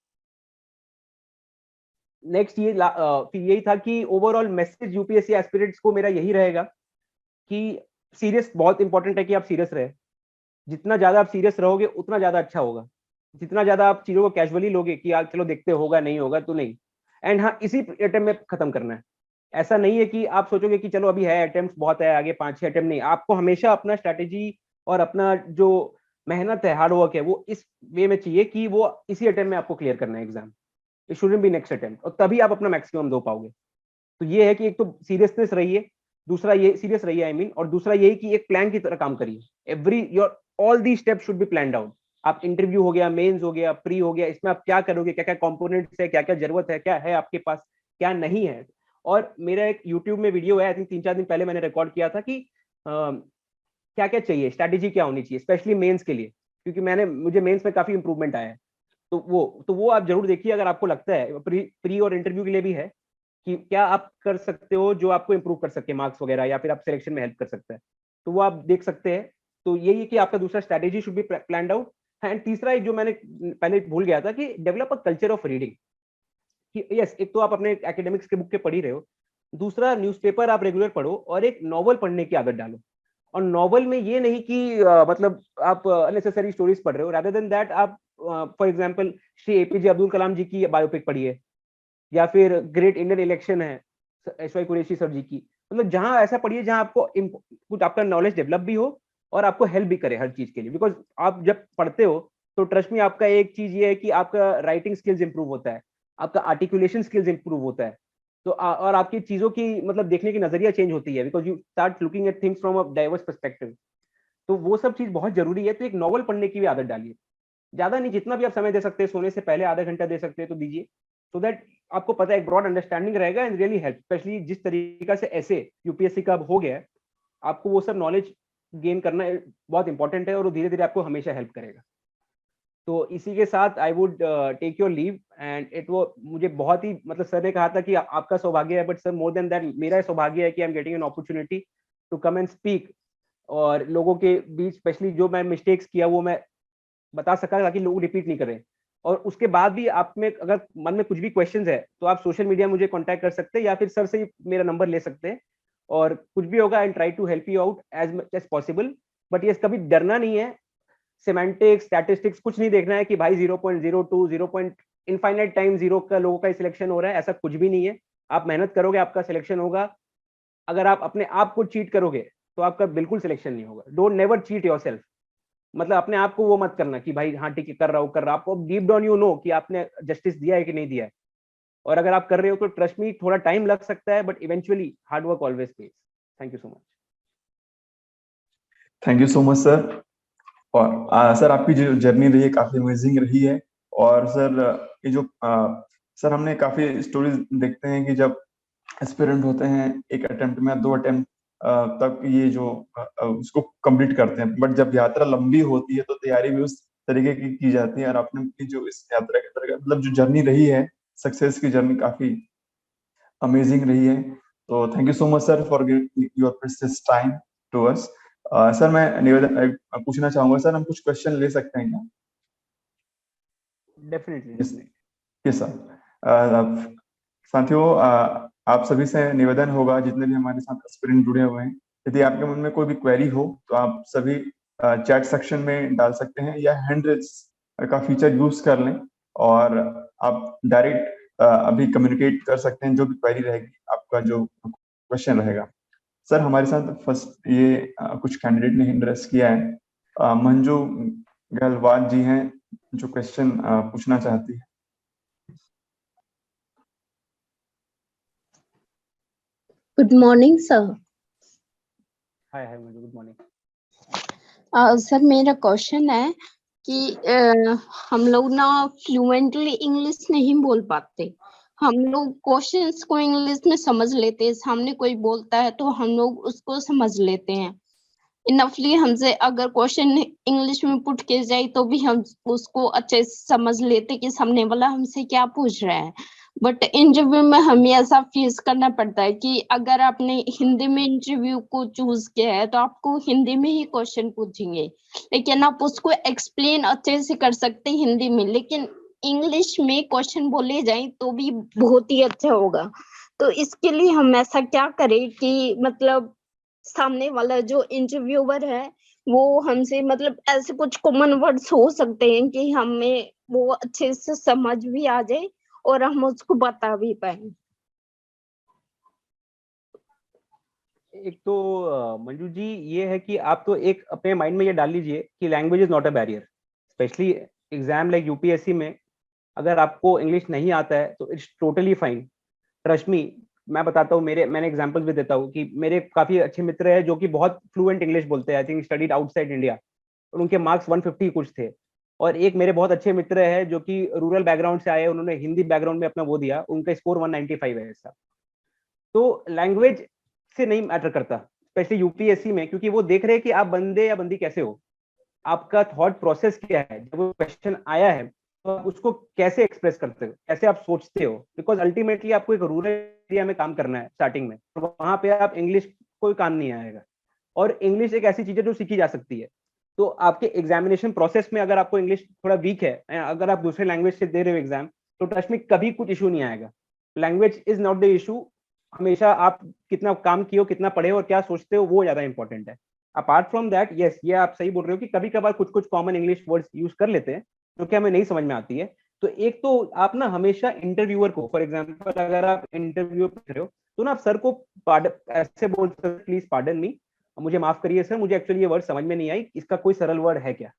नेक्स्ट फिर यही था कि ओवरऑल मैसेज यूपीएससी एस्पिरेंट्स को मेरा यही रहेगा कि सीरियस बहुत इंपॉर्टेंट है कि आप सीरियस रहे। जितना ज्यादा आप सीरियस रहोगे उतना ज्यादा अच्छा होगा। जितना ज्यादा आप चीजों को कैजुअली लोगे कि यार चलो देखते होगा नहीं होगा तो नहीं। एंड हाँ, इसी अटेम्प्ट में खत्म करना है। ऐसा नहीं है कि आप सोचोगे कि चलो अभी है अटेम्प्ट बहुत है, आगे 5-6 अटेम्प्ट नहीं। आपको हमेशा अपना स्ट्रैटेजी और अपना जो मेहनत है, हार्ड वर्क है, वो इस वे में चाहिए कि वो इसी अटेम्प्ट में आपको क्लियर करना है exam. It shouldn't be next attempt, और तभी आप अपना मैक्सिमम दो पाओगे। तो ये है कि एक तो सीरियसनेस रहिए, दूसरा ये सीरियस रहिए आई मीन, और दूसरा यही कि एक प्लान की तरह काम करिए। Every your all the step should be planned out. आप इंटरव्यू हो गया, मेंस हो गया, प्री हो गया, इसमें आप क्या करोगे, क्या क्या कंपोनेंट्स है, क्या क्या जरूरत है, क्या है आपके पास, क्या नहीं है। और मेरा एक यूट्यूब में वीडियो है, आई थिंक 3-4 दिन पहले मैंने रिकॉर्ड किया था कि क्या क्या चाहिए, स्ट्रैटेजी क्या होनी चाहिए स्पेशली मेंस के लिए, क्योंकि मुझे मेंस में काफी इंप्रूवमेंट आया है। तो वो आप जरूर देखिए अगर आपको लगता है। प्री और इंटरव्यू के लिए भी है कि क्या आप कर सकते हो जो आपको इंप्रूव कर सके मार्क्स वगैरह, या फिर आप सिलेक्शन में हेल्प कर सकता है, तो वो आप देख सकते हैं। तो यही है कि आपका दूसरा strategy should be planned out. And तीसरा एक जो मैंने पहले भूल गया था कि develop a culture of reading. कि यस, एक तो आप अपने एकेडमिक्स के बुक के पढ़ ही रहे हो, दूसरा न्यूज़पेपर आप रेगुलर पढ़ो और एक नॉवल पढ़ने की आदत डालो। और नॉवल में ये नहीं कि मतलब आप अननेसेसरी स्टोरीज पढ़ रहे हो, रादर देन दैट आप for example Shri APJ Abdul Kalam ji की बायोपिक पढ़िए, या फिर ग्रेट इंडियन इलेक्शन है S Y Qureshi sir ji की। मतलब जहां ऐसा पढ़िए जहां आपको कुछ आपका नॉलेज डेवलप भी हो और आपको हेल्प भी करे हर चीज के लिए। बिकॉज आप जब पढ़ते हो तो ट्रस्ट में आपका एक चीज ये है कि आपका राइटिंग स्किल्स इंप्रूव होता है, आपका आर्टिकुलेशन स्किल्स इंप्रूव होता है। तो और आपकी चीजों की मतलब देखने की नजरिया चेंज होती है, because you start looking at things from a diverse perspective. तो वो सब चीज बहुत जरूरी है। तो एक नॉवल पढ़ने की भी आदत डालिए। ज्यादा नहीं, जितना भी आप समय दे सकते हैं, सोने से पहले आधा घंटा दे सकते हैं तो दीजिए, सो दैट आपको पता है, एक ब्रॉड अंडरस्टैंडिंग रहेगा एंड रियली हेल्प। स्पेशली जिस तरीका से ऐसे यूपीएससी का अब हो गया है, आपको वो सब नॉलेज गेन करना बहुत इंपॉर्टेंट है और वो धीरे धीरे आपको हमेशा हेल्प करेगा। तो इसी के साथ I would take your leave. And it वो मुझे बहुत ही मतलब सर ने कहा था कि आपका सौभाग्य है, but sir more than that मेरा सौभाग्य है कि I am getting an opportunity to come and speak, और लोगों के बीच स्पेशली जो मैं मिस्टेक्स किया वो मैं बता सका ताकि लोग रिपीट नहीं करें। और उसके बाद भी आप में अगर मन में कुछ भी क्वेश्चंस है तो आप सोशल मीडिया मुझे कांटेक्ट कर सकते हैं, या फिर सर से ही मेरा नंबर ले सकते हैं। और कुछ भी होगा I try to help you out as much as possible. But ये कभी डरना नहीं है। सेमेंटिक्स स्टैटिस्टिक्स कुछ नहीं देखना है कि भाई 0.02 0. इनफाइनाइट टाइम जीरो का लोगों का सिलेक्शन हो रहा है, ऐसा कुछ भी नहीं है। आप मेहनत करोगे आपका सिलेक्शन होगा। अगर आप अपने आप को चीट करोगे तो आपका बिल्कुल सिलेक्शन नहीं होगा। Don't never cheat yourself. मतलब अपने आप को वो मत करना कि भाई हाँ ठीक है कर रहा हूँ। आपको डीप डाउन यू नो कि आपने जस्टिस दिया है कि नहीं दिया है। और अगर आप कर रहे हो तो ट्रस्ट मी थोड़ा टाइम लग सकता है, but eventually hard work always page. Thank you so much. Thank you so much sir. और सर आपकी जो जर्नी रही है काफी अमेजिंग रही है। और सर ये जो सर हमने काफी स्टोरीज देखते हैं कि जब एस्पिरेंट होते हैं एक अटेम्प्ट में 2 अटेम्प्ट तक ये जो उसको कंप्लीट करते हैं, बट जब यात्रा लंबी होती है तो तैयारी भी उस तरीके की जाती है। और आपने अपनी जो इस यात्रा के तरह मतलब जो जर्नी रही है, सक्सेस की जर्नी काफी अमेजिंग रही है। तो thank you so much sir for giving your precious time to us. Sir मैं निवेदन पूछना चाहूंगा, सर हम कुछ क्वेश्चन ले सकते हैं क्या? डेफिनेटली। Yes sir. साथियों आप सभी से निवेदन होगा, जितने भी हमारे साथ एस्पिरेंट जुड़े हुए हैं, यदि आपके मन में कोई भी क्वेरी हो तो आप सभी चैट सेक्शन में डाल सकते हैं, या हैंड रेज का फीचर यूज कर लें और आप डायरेक्ट अभी कम्युनिकेट कर सकते हैं जो भी क्वेरी रहेगी, आपका जो क्वेश्चन रहेगा। सर हमारे साथ फर्स्ट ये कुछ कैंडिडेट ने हैंड रेज किया है। मंजू गहलवाल जी हैं जो क्वेश्चन पूछना चाहती है। Good morning sir. Hi hi Manju, good morning. Sir मेरा क्वेश्चन है कि हम लोग ना फ्लुएंटली इंग्लिश नहीं बोल पाते। हम लोग क्वेश्चंस को इंग्लिश में समझ लेते हैं, सामने कोई बोलता है तो हम लोग उसको समझ लेते हैं इनफली। हमसे अगर क्वेश्चन इंग्लिश में पुट किया जाए तो भी हम उसको अच्छे से समझ लेते कि सामने वाला हमसे क्या पूछ रहा है। बट इंटरव्यू में हमें ऐसा फेस करना पड़ता है कि अगर आपने हिंदी में इंटरव्यू को चूज किया है तो आपको हिंदी में ही क्वेश्चन पूछेंगे, लेकिन आप उसको एक्सप्लेन अच्छे से कर सकते हैं हिंदी में, लेकिन इंग्लिश में क्वेश्चन बोले जाए तो भी बहुत ही अच्छा होगा। तो इसके लिए हम ऐसा क्या करें कि मतलब सामने वाला जो इंटरव्यूअर है वो हमसे मतलब ऐसे कुछ कॉमन वर्ड्स हो सकते हैं कि हमें वो अच्छे से समझ भी आ जाए और हम उसको बता भी पाए। एक तो मंजू जी ये है कि आप तो एक अपने माइंड में ये डाल लीजिए कि language is not a barrier, specially exam like UPSC में अगर आपको इंग्लिश नहीं आता है तो it's totally fine. Trust me, मैं बताता हूँ, मैंने एग्जांपल भी देता हूँ कि मेरे काफी अच्छे मित्र हैं जो कि बहुत फ्लुएंट इंग्लिश बोलते हैं, I think studied outside India, और उनके मार्क्स 150 कुछ थे। और एक मेरे बहुत अच्छे मित्र है जो कि रूरल बैकग्राउंड से आए, उन्होंने हिंदी बैकग्राउंड में अपना वो दिया, उनका स्कोर 195 है ऐसा। तो लैंग्वेज से नहीं मैटर करता, स्पेशली यूपीएससी में, क्योंकि वो देख रहे हैं कि आप बंदे या बंदी कैसे हो, आपका थॉट प्रोसेस क्या है, जब वो क्वेश्चन आया है तो आप उसको कैसे एक्सप्रेस करते हो, कैसे आप सोचते हो, बिकॉज अल्टीमेटली आपको एक रूरल एरिया में काम करना है स्टार्टिंग में, तो वहां पे आप इंग्लिश कोई काम नहीं आएगा। और इंग्लिश एक ऐसी चीज है जो सीखी जा सकती है। तो आपके एग्जामिनेशन प्रोसेस में अगर आपको इंग्लिश थोड़ा वीक है, अगर आप दूसरे लैंग्वेज से दे रहे हो एग्जाम, तो ट्रस्ट में कभी कुछ इशू नहीं आएगा। Language is not the issue. हमेशा आप कितना काम किए हो, कितना पढ़े हो और क्या सोचते हो, वो ज्यादा इंपॉर्टेंट है। अपार्ट फ्रॉम दैट, यस, ये आप सही बोल रहे हो कि कभी कभार कुछ कुछ कॉमन इंग्लिश वर्ड्स यूज कर लेते हैं जो कि हमें नहीं समझ में आती है। तो एक तो आप ना हमेशा इंटरव्यूअर को, फॉर एग्जाम्पल अगर आप इंटरव्यू कर रहे हो तो ना आप सर को ऐसे बोल सकते, प्लीज पार्डन मी, मुझे माफ करिए सर, मुझे एक्चुअली ये वर्ड समझ में नहीं आई, इसका कोई सरल वर्ड है क्या।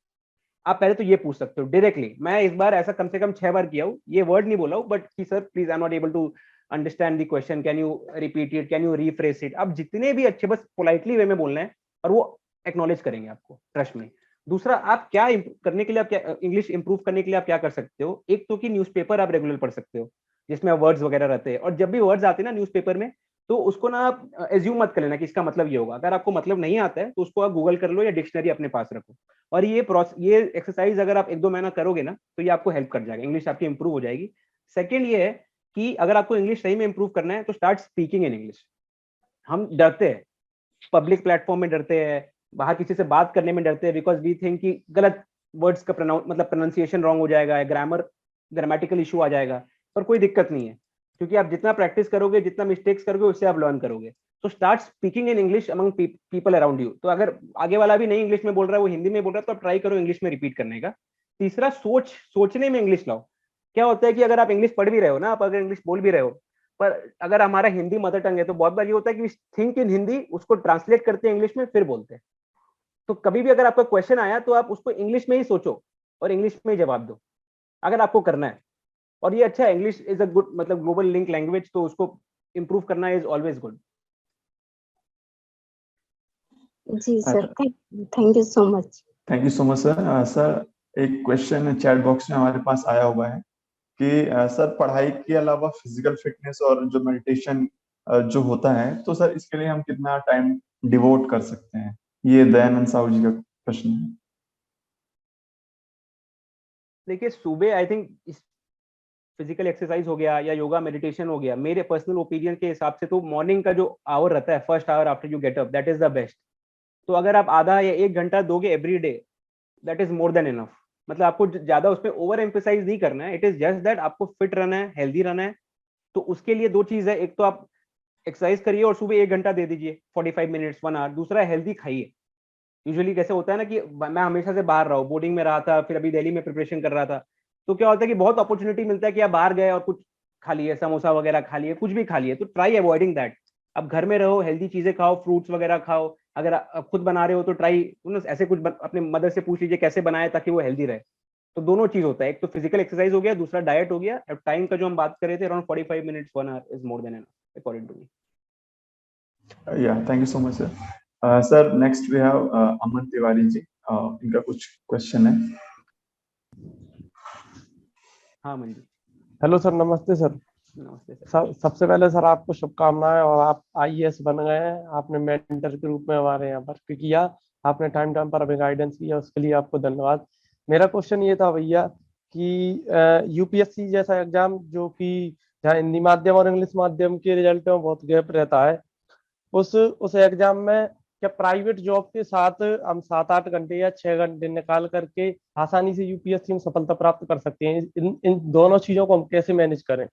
आप पहले तो ये पूछ सकते हो डायरेक्टली। मैं इस बार ऐसा कम से कम 6 बार किया हूँ, ये वर्ड नहीं बोला हूँ, बट कि sir please I am not able to understand the question, can you repeat it, can you rephrase it. आप जितने भी अच्छे, बस पोलाइटली वे में बोलना है और वो एक्नॉलेज करेंगे आपको, ट्रस्ट में। दूसरा, आप क्या करने के लिए, आप क्या इंग्लिश इंप्रूव करने के लिए आप क्या कर सकते हो, एक तो कि न्यूज़पेपर आप रेगुलर पढ़ सकते हो जिसमें वर्ड्स वगैरह रहते हैं, और जब भी वर्ड्स आते हैं ना न्यूज़पेपर में, तो उसको ना आप एज्यूम मत कर लेना कि इसका मतलब ये होगा। अगर आपको मतलब नहीं आता है तो उसको आप गूगल कर लो या डिक्शनरी अपने पास रखो। और ये एक्सरसाइज अगर आप 1-2 महीना करोगे ना तो ये आपको हेल्प कर जाएगा, इंग्लिश आपकी इंप्रूव हो जाएगी। सेकेंड ये है कि अगर आपको इंग्लिश सही में इंप्रूव करना है तो स्टार्ट स्पीकिंग इन इंग्लिश। हम डरते हैं, पब्लिक प्लेटफॉर्म में डरते हैं, बाहर किसी से बात करने में डरते हैं, बिकॉज वी थिंक कि गलत वर्ड्स का प्रोनाउंसिएशन रॉन्ग हो जाएगा, ग्रामेटिकल इशू आ जाएगा। पर कोई दिक्कत नहीं है, क्योंकि आप जितना प्रैक्टिस करोगे, जितना मिस्टेक्स करोगे, उससे आप लर्न करोगे। तो start speaking in English among people around you. तो अगर आगे वाला भी नहीं इंग्लिश में बोल रहा है, वो हिंदी में बोल रहा है, तो आप ट्राई करो इंग्लिश में रिपीट करने का। तीसरा, सोचने में इंग्लिश लाओ। क्या होता है कि अगर आप इंग्लिश पढ़ भी रहे हो ना, आप अगर इंग्लिश बोल भी रहे हो, पर अगर हमारा हिंदी मदर टंग है तो बहुत बार ये होता है कि थिंक इन हिंदी, उसको ट्रांसलेट करते हैं इंग्लिश में, फिर बोलते हैं। तो कभी भी अगर आपका क्वेश्चन आया तो आप उसको इंग्लिश में ही सोचो और इंग्लिश में ही जवाब दो, अगर आपको करना है। और ये अच्छा है, इंग्लिश इज अ गुड, मतलब ग्लोबल लिंक लैंग्वेज, तो उसको इंप्रूव करना इज ऑलवेज गुड। जी sir, thank you so much. Thank you so much sir. Sir एक क्वेश्चन चैट बॉक्स में हमारे पास आया हुआ है कि सर पढ़ाई के अलावा फिजिकल फिटनेस और जो मेडिटेशन जो होता है, तो सर इसके लिए हम कितना टाइम डिवोट कर सकते हैं? ये दयानंद साहू जी का प्रश्न है। देखिए, सुबह आई थिंक फिजिकल एक्सरसाइज हो गया या योगा मेडिटेशन हो गया, मेरे पर्सनल ओपिनियन के हिसाब से तो मॉर्निंग का जो आवर रहता है, first hour after you get up, that is the best. तो अगर आप आधा या 1 घंटा दोगे every day, that is more than enough. मतलब आपको ज्यादा उसमें ओवर एम्फेसाइज नहीं करना है, इट इज जस्ट दैट आपको फिट रहना है, हेल्दी रहना है। तो उसके लिए 2 चीज है, एक तो आप एक्सरसाइज करिए और सुबह 1 घंटा दे दीजिए, 45 मिनट्स 1 आवर। दूसरा, हेल्दी खाइए। यूजुअली कैसे होता है ना कि मैं हमेशा से बाहर रहा हूँ, बोर्डिंग में रहा था, फिर अभी दिल्ली में प्रिपरेशन कर रहा था, तो क्या होता है कि बहुत अपॉर्चुनिटी मिलता है कि आप बाहर गए और कुछ खा लिए, समोसा वगैरह खा लिए, कुछ भी खा लिए। तो ट्राई अवॉइडिंग दैट। अब घर में रहो, हेल्दी चीजें खाओ, फ्रूट्स वगैरह खाओ। अगर आप खुद बना रहे हो तो ट्राई ऐसे कुछ अपने मदर से पूछ लीजिए कैसे बनाए ताकि वो हेल्दी रहे। तो दोनों चीज होता है, एक तो फिजिकल एक्सरसाइज हो गया, दूसरा डाइट हो गया। अब टाइम का जो हम बात कर रहे थे, around 45 minutes 1 hour is more than enough according to me. Yeah thank you so much sir. Sir next we have Aman Tiwari ji. इनका कुछ क्वेश्चन है। हाँ मंजू। हेलो सर, नमस्ते सर। नमस्ते सर। सबसे पहले सर आपको शुभकामनाएं, और आप आईएएस बन गए हैं, आपने मेंटर के रूप में हमारे यहाँ पर किया, आपने टाइम टाइम पर हमें गाइडेंस किया, उसके लिए आपको धन्यवाद। मेरा क्वेश्चन ये था भैया कि यूपीएससी जैसा एग्जाम जो कि जहाँ हिंदी माध्यम और इंग्लिश माध्यम के रिजल्ट में बहुत गैप रहता है, उस एग्जाम में क्या प्राइवेट जॉब के साथ हम 7-8 घंटे या 6 घंटे निकाल करके आसानी से यूपीएससी में सफलता प्राप्त कर सकते हैं? इन दोनों चीजों को हम कैसे मैनेज करें?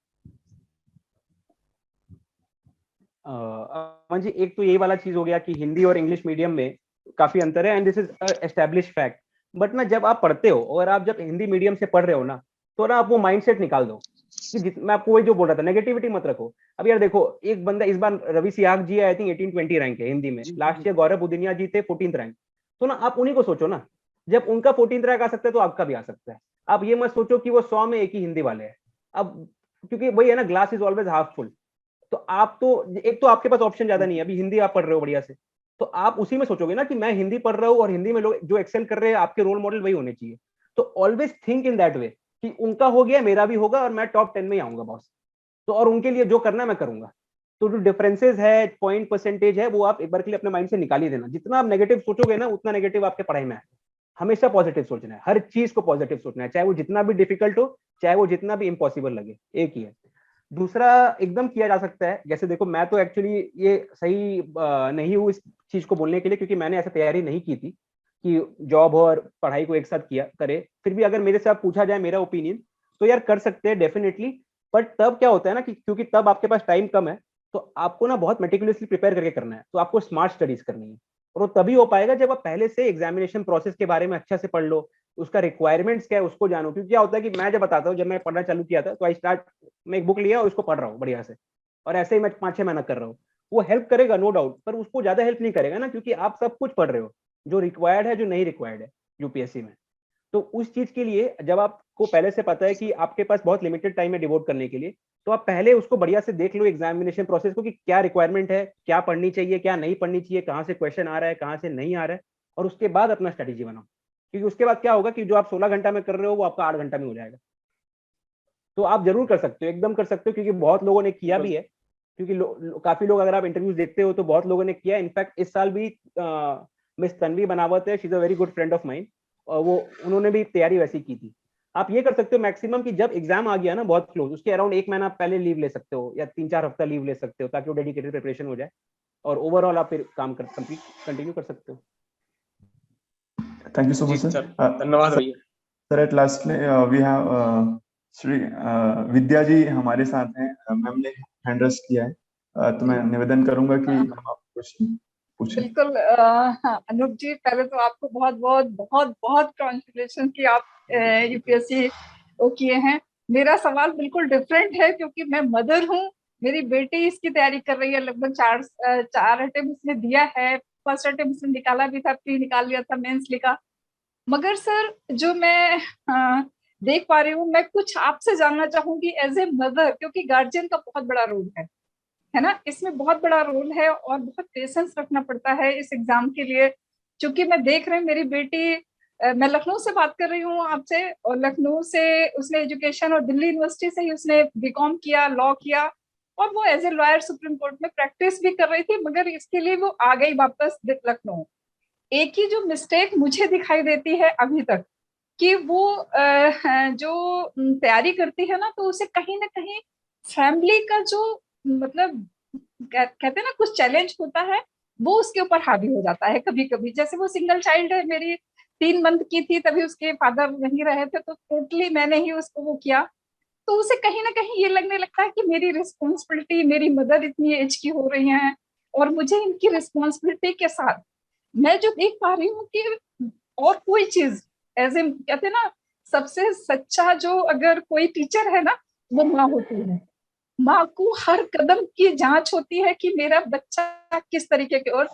अमन जी, एक तो यही वाला चीज हो गया कि हिंदी और इंग्लिश मीडियम में काफी अंतर है, and this is establish fact. But ना जब आप पढ़ते हो और आप जब हिंदी मीडियम से पढ़ रहे हो ना, तो ना आप वो माइंडसेट निकाल दो कि मैं आपको वही जो बोल रहा था, नेगेटिविटी मत रखो। अब यार देखो, एक बंदा इस बार रवि सियाग जी आई थिंक 18-20 रैंक है हिंदी में, लास्ट ईयर गौरव बुदिनिया जी थे 14th रैंक। तो ना आप उन्हीं को सोचो ना, जब उनका 14th रैंक आ सकता है तो आपका भी आ सकता है। आप ये मत सोचो कि वो 100 में एक ही हिंदी वाले हैं। अब क्योंकि वही है ना, glass is always half full. तो आप तो एक तो आपके पास ऑप्शन ज्यादा नहीं है, अभी हिंदी आप पढ़ रहे हो बढ़िया से, तो आप उसी में सोचोगे ना कि मैं हिंदी पढ़ रहा हूँ और हिंदी में लोग जो एक्सेल कर रहे हैं आपके रोल मॉडल वही होने चाहिए। तो always think in that way कि उनका हो गया मेरा भी होगा और मैं टॉप 10 में ही आऊंगा बॉस। तो और उनके लिए जो करना है मैं करूंगा। तो जो डिफरेंसेस है, पॉइंट परसेंटेज है, वो आप एक बार के लिए अपने माइंड से निकाल ही देना। जितना आप नेगेटिव सोचोगे ना, उतना नेगेटिव आपके पढ़ाई में आएगा। हमेशा पॉजिटिव सोचना है, हर चीज को पॉजिटिव सोचना है, चाहे वो जितना भी डिफिकल्ट हो, चाहे वो जितना भी इम्पॉसिबल लगे, एक ही है। दूसरा एकदम किया जा सकता है, जैसे देखो मैं तो एक्चुअली ये सही नहीं हूँ इस चीज को बोलने के लिए, क्योंकि मैंने ऐसा तैयारी नहीं की थी कि जॉब और पढ़ाई को एक साथ किया करे। फिर भी अगर मेरे से आप पूछा जाए मेरा ओपिनियन, तो यार कर सकते हैं डेफिनेटली। बट तब क्या होता है ना कि क्योंकि तब आपके पास टाइम कम है, तो आपको ना बहुत मेटिकुलसली प्रिपेयर करके करना है। तो आपको स्मार्ट स्टडीज करनी है, और वो तभी हो पाएगा जब आप पहले से एग्जामिनेशन प्रोसेस के बारे में अच्छा से पढ़ लो, उसका रिक्वायरमेंट्स क्या है उसको जानो। क्योंकि क्या होता है कि मैं जब बताता हूँ, जब मैं पढ़ना चालू किया था तो आई स्टार्ट, मैं एक बुक लिया और उसको पढ़ रहा हूँ बढ़िया से, और ऐसे ही मैं 5-6 महीना कर रहा हूँ। वो हेल्प करेगा नो डाउट, पर उसको ज्यादा हेल्प नहीं करेगा ना, क्योंकि आप सब कुछ पढ़ रहे हो जो रिक्वायर्ड है, जो नहीं रिक्वायर्ड है यूपीएससी में। तो उस चीज के लिए जब आपको पहले से पता है कि आपके पास बहुत लिमिटेड टाइम है डिवोट करने के लिए, तो आप पहले उसको बढ़िया से देख लो एग्जामिनेशन प्रोसेस को, कि क्या रिक्वायरमेंट है, क्या पढ़नी चाहिए, क्या नहीं पढ़नी चाहिए, कहाँ से क्वेश्चन आ रहा है, कहाँ से नहीं आ रहा है, और उसके बाद अपना स्ट्रेटेजी बनाओ। क्योंकि उसके बाद क्या होगा कि जो आप 16 घंटा में कर रहे हो वो आपका 8 घंटा में हो जाएगा। तो आप जरूर कर सकते हो, एकदम कर सकते हो, क्योंकि बहुत लोगों ने किया भी है। क्योंकि काफी लोग, अगर आप इंटरव्यूज देखते हो तो बहुत लोगों ने किया। इनफैक्ट इस साल भी मिस तन्वी बनावत है, she is a very good friend of mine, और वो उन्होंने भी तैयारी वैसी की थी। आप ये कर सकते हो मैक्सिमम कि जब एग्जाम आ गया ना बहुत क्लोज, उसके अराउंड 1 महीना पहले लीव ले सकते हो, या 3-4 हफ्ता लीव ले सकते हो, ताकि वो डेडिकेटेड प्रिपरेशन हो जाए, और ओवरऑल आप फिर काम कर कंटिन्यू कर सकते हो। Thank you so much sir. धन्यवाद भैया। Sir at last we have Shri Vidya ji हमारे साथ हैं, मैम ने हैंड रेस किया है, तो मैं निवेदन करूंगा कि मैम आप क्वेश्चन पूछें। बिल्कुल। अनूप जी, पहले तो आपको बहुत बहुत बहुत बहुत कॉन्ग्रेचुलेशन कि आप यूपीएससी वो किए हैं। मेरा सवाल बिल्कुल डिफरेंट है, क्योंकि मैं मदर हूँ, मेरी बेटी इसकी तैयारी कर रही है। लगभग 4 अटेम्प्ट उसने दिया है, फर्स्ट अटेम्प्ट उसने निकाला भी था, प्री निकाल लिया था, मेंस लिखा। मगर सर जो मैं देख पा रही हूँ, मैं कुछ आपसे जानना चाहूंगी एज ए मदर, क्योंकि गार्जियन का बहुत बड़ा रोल है ना, इसमें बहुत बड़ा रोल है, और बहुत पेशेंस रखना पड़ता है इस एग्जाम के लिए। क्योंकि मैं देख रही हूँ मेरी बेटी, मैं लखनऊ से बात कर रही हूँ आपसे, और लखनऊ से उसने एजुकेशन, और दिल्ली यूनिवर्सिटी से ही उसने बीकॉम किया, लॉ किया, और वो as a lawyer Supreme Court में प्रैक्टिस भी कर रही थी। मगर इसके लिए वो आ गई वापस लखनऊ। एक ही जो मिस्टेक मुझे दिखाई देती है अभी तक, कि वो जो तैयारी करती है ना, तो उसे कहीं ना कहीं फैमिली का जो, मतलब कहते हैं ना, कुछ चैलेंज होता है, वो उसके ऊपर हावी हो जाता है कभी कभी। जैसे वो सिंगल चाइल्ड है, मेरी 3 मंथ की थी तभी उसके फादर नहीं रहे थे, तो टोटली मैंने ही उसको वो किया। तो उसे कहीं ना कहीं ये लगने लगता है कि मेरी रिस्पॉन्सिबिलिटी, मेरी मदर इतनी एज की हो रही हैं, और मुझे इनकी रिस्पॉन्सिबिलिटी के साथ मैं जो देख पा रही हूँ कि और कोई चीज, एज ए कहते हैं ना, सबसे सच्चा जो अगर कोई टीचर है ना, वो माँ होती है। माँ को हर कदम की जांच होती है कि मेरा बच्चा किस तरीके के। और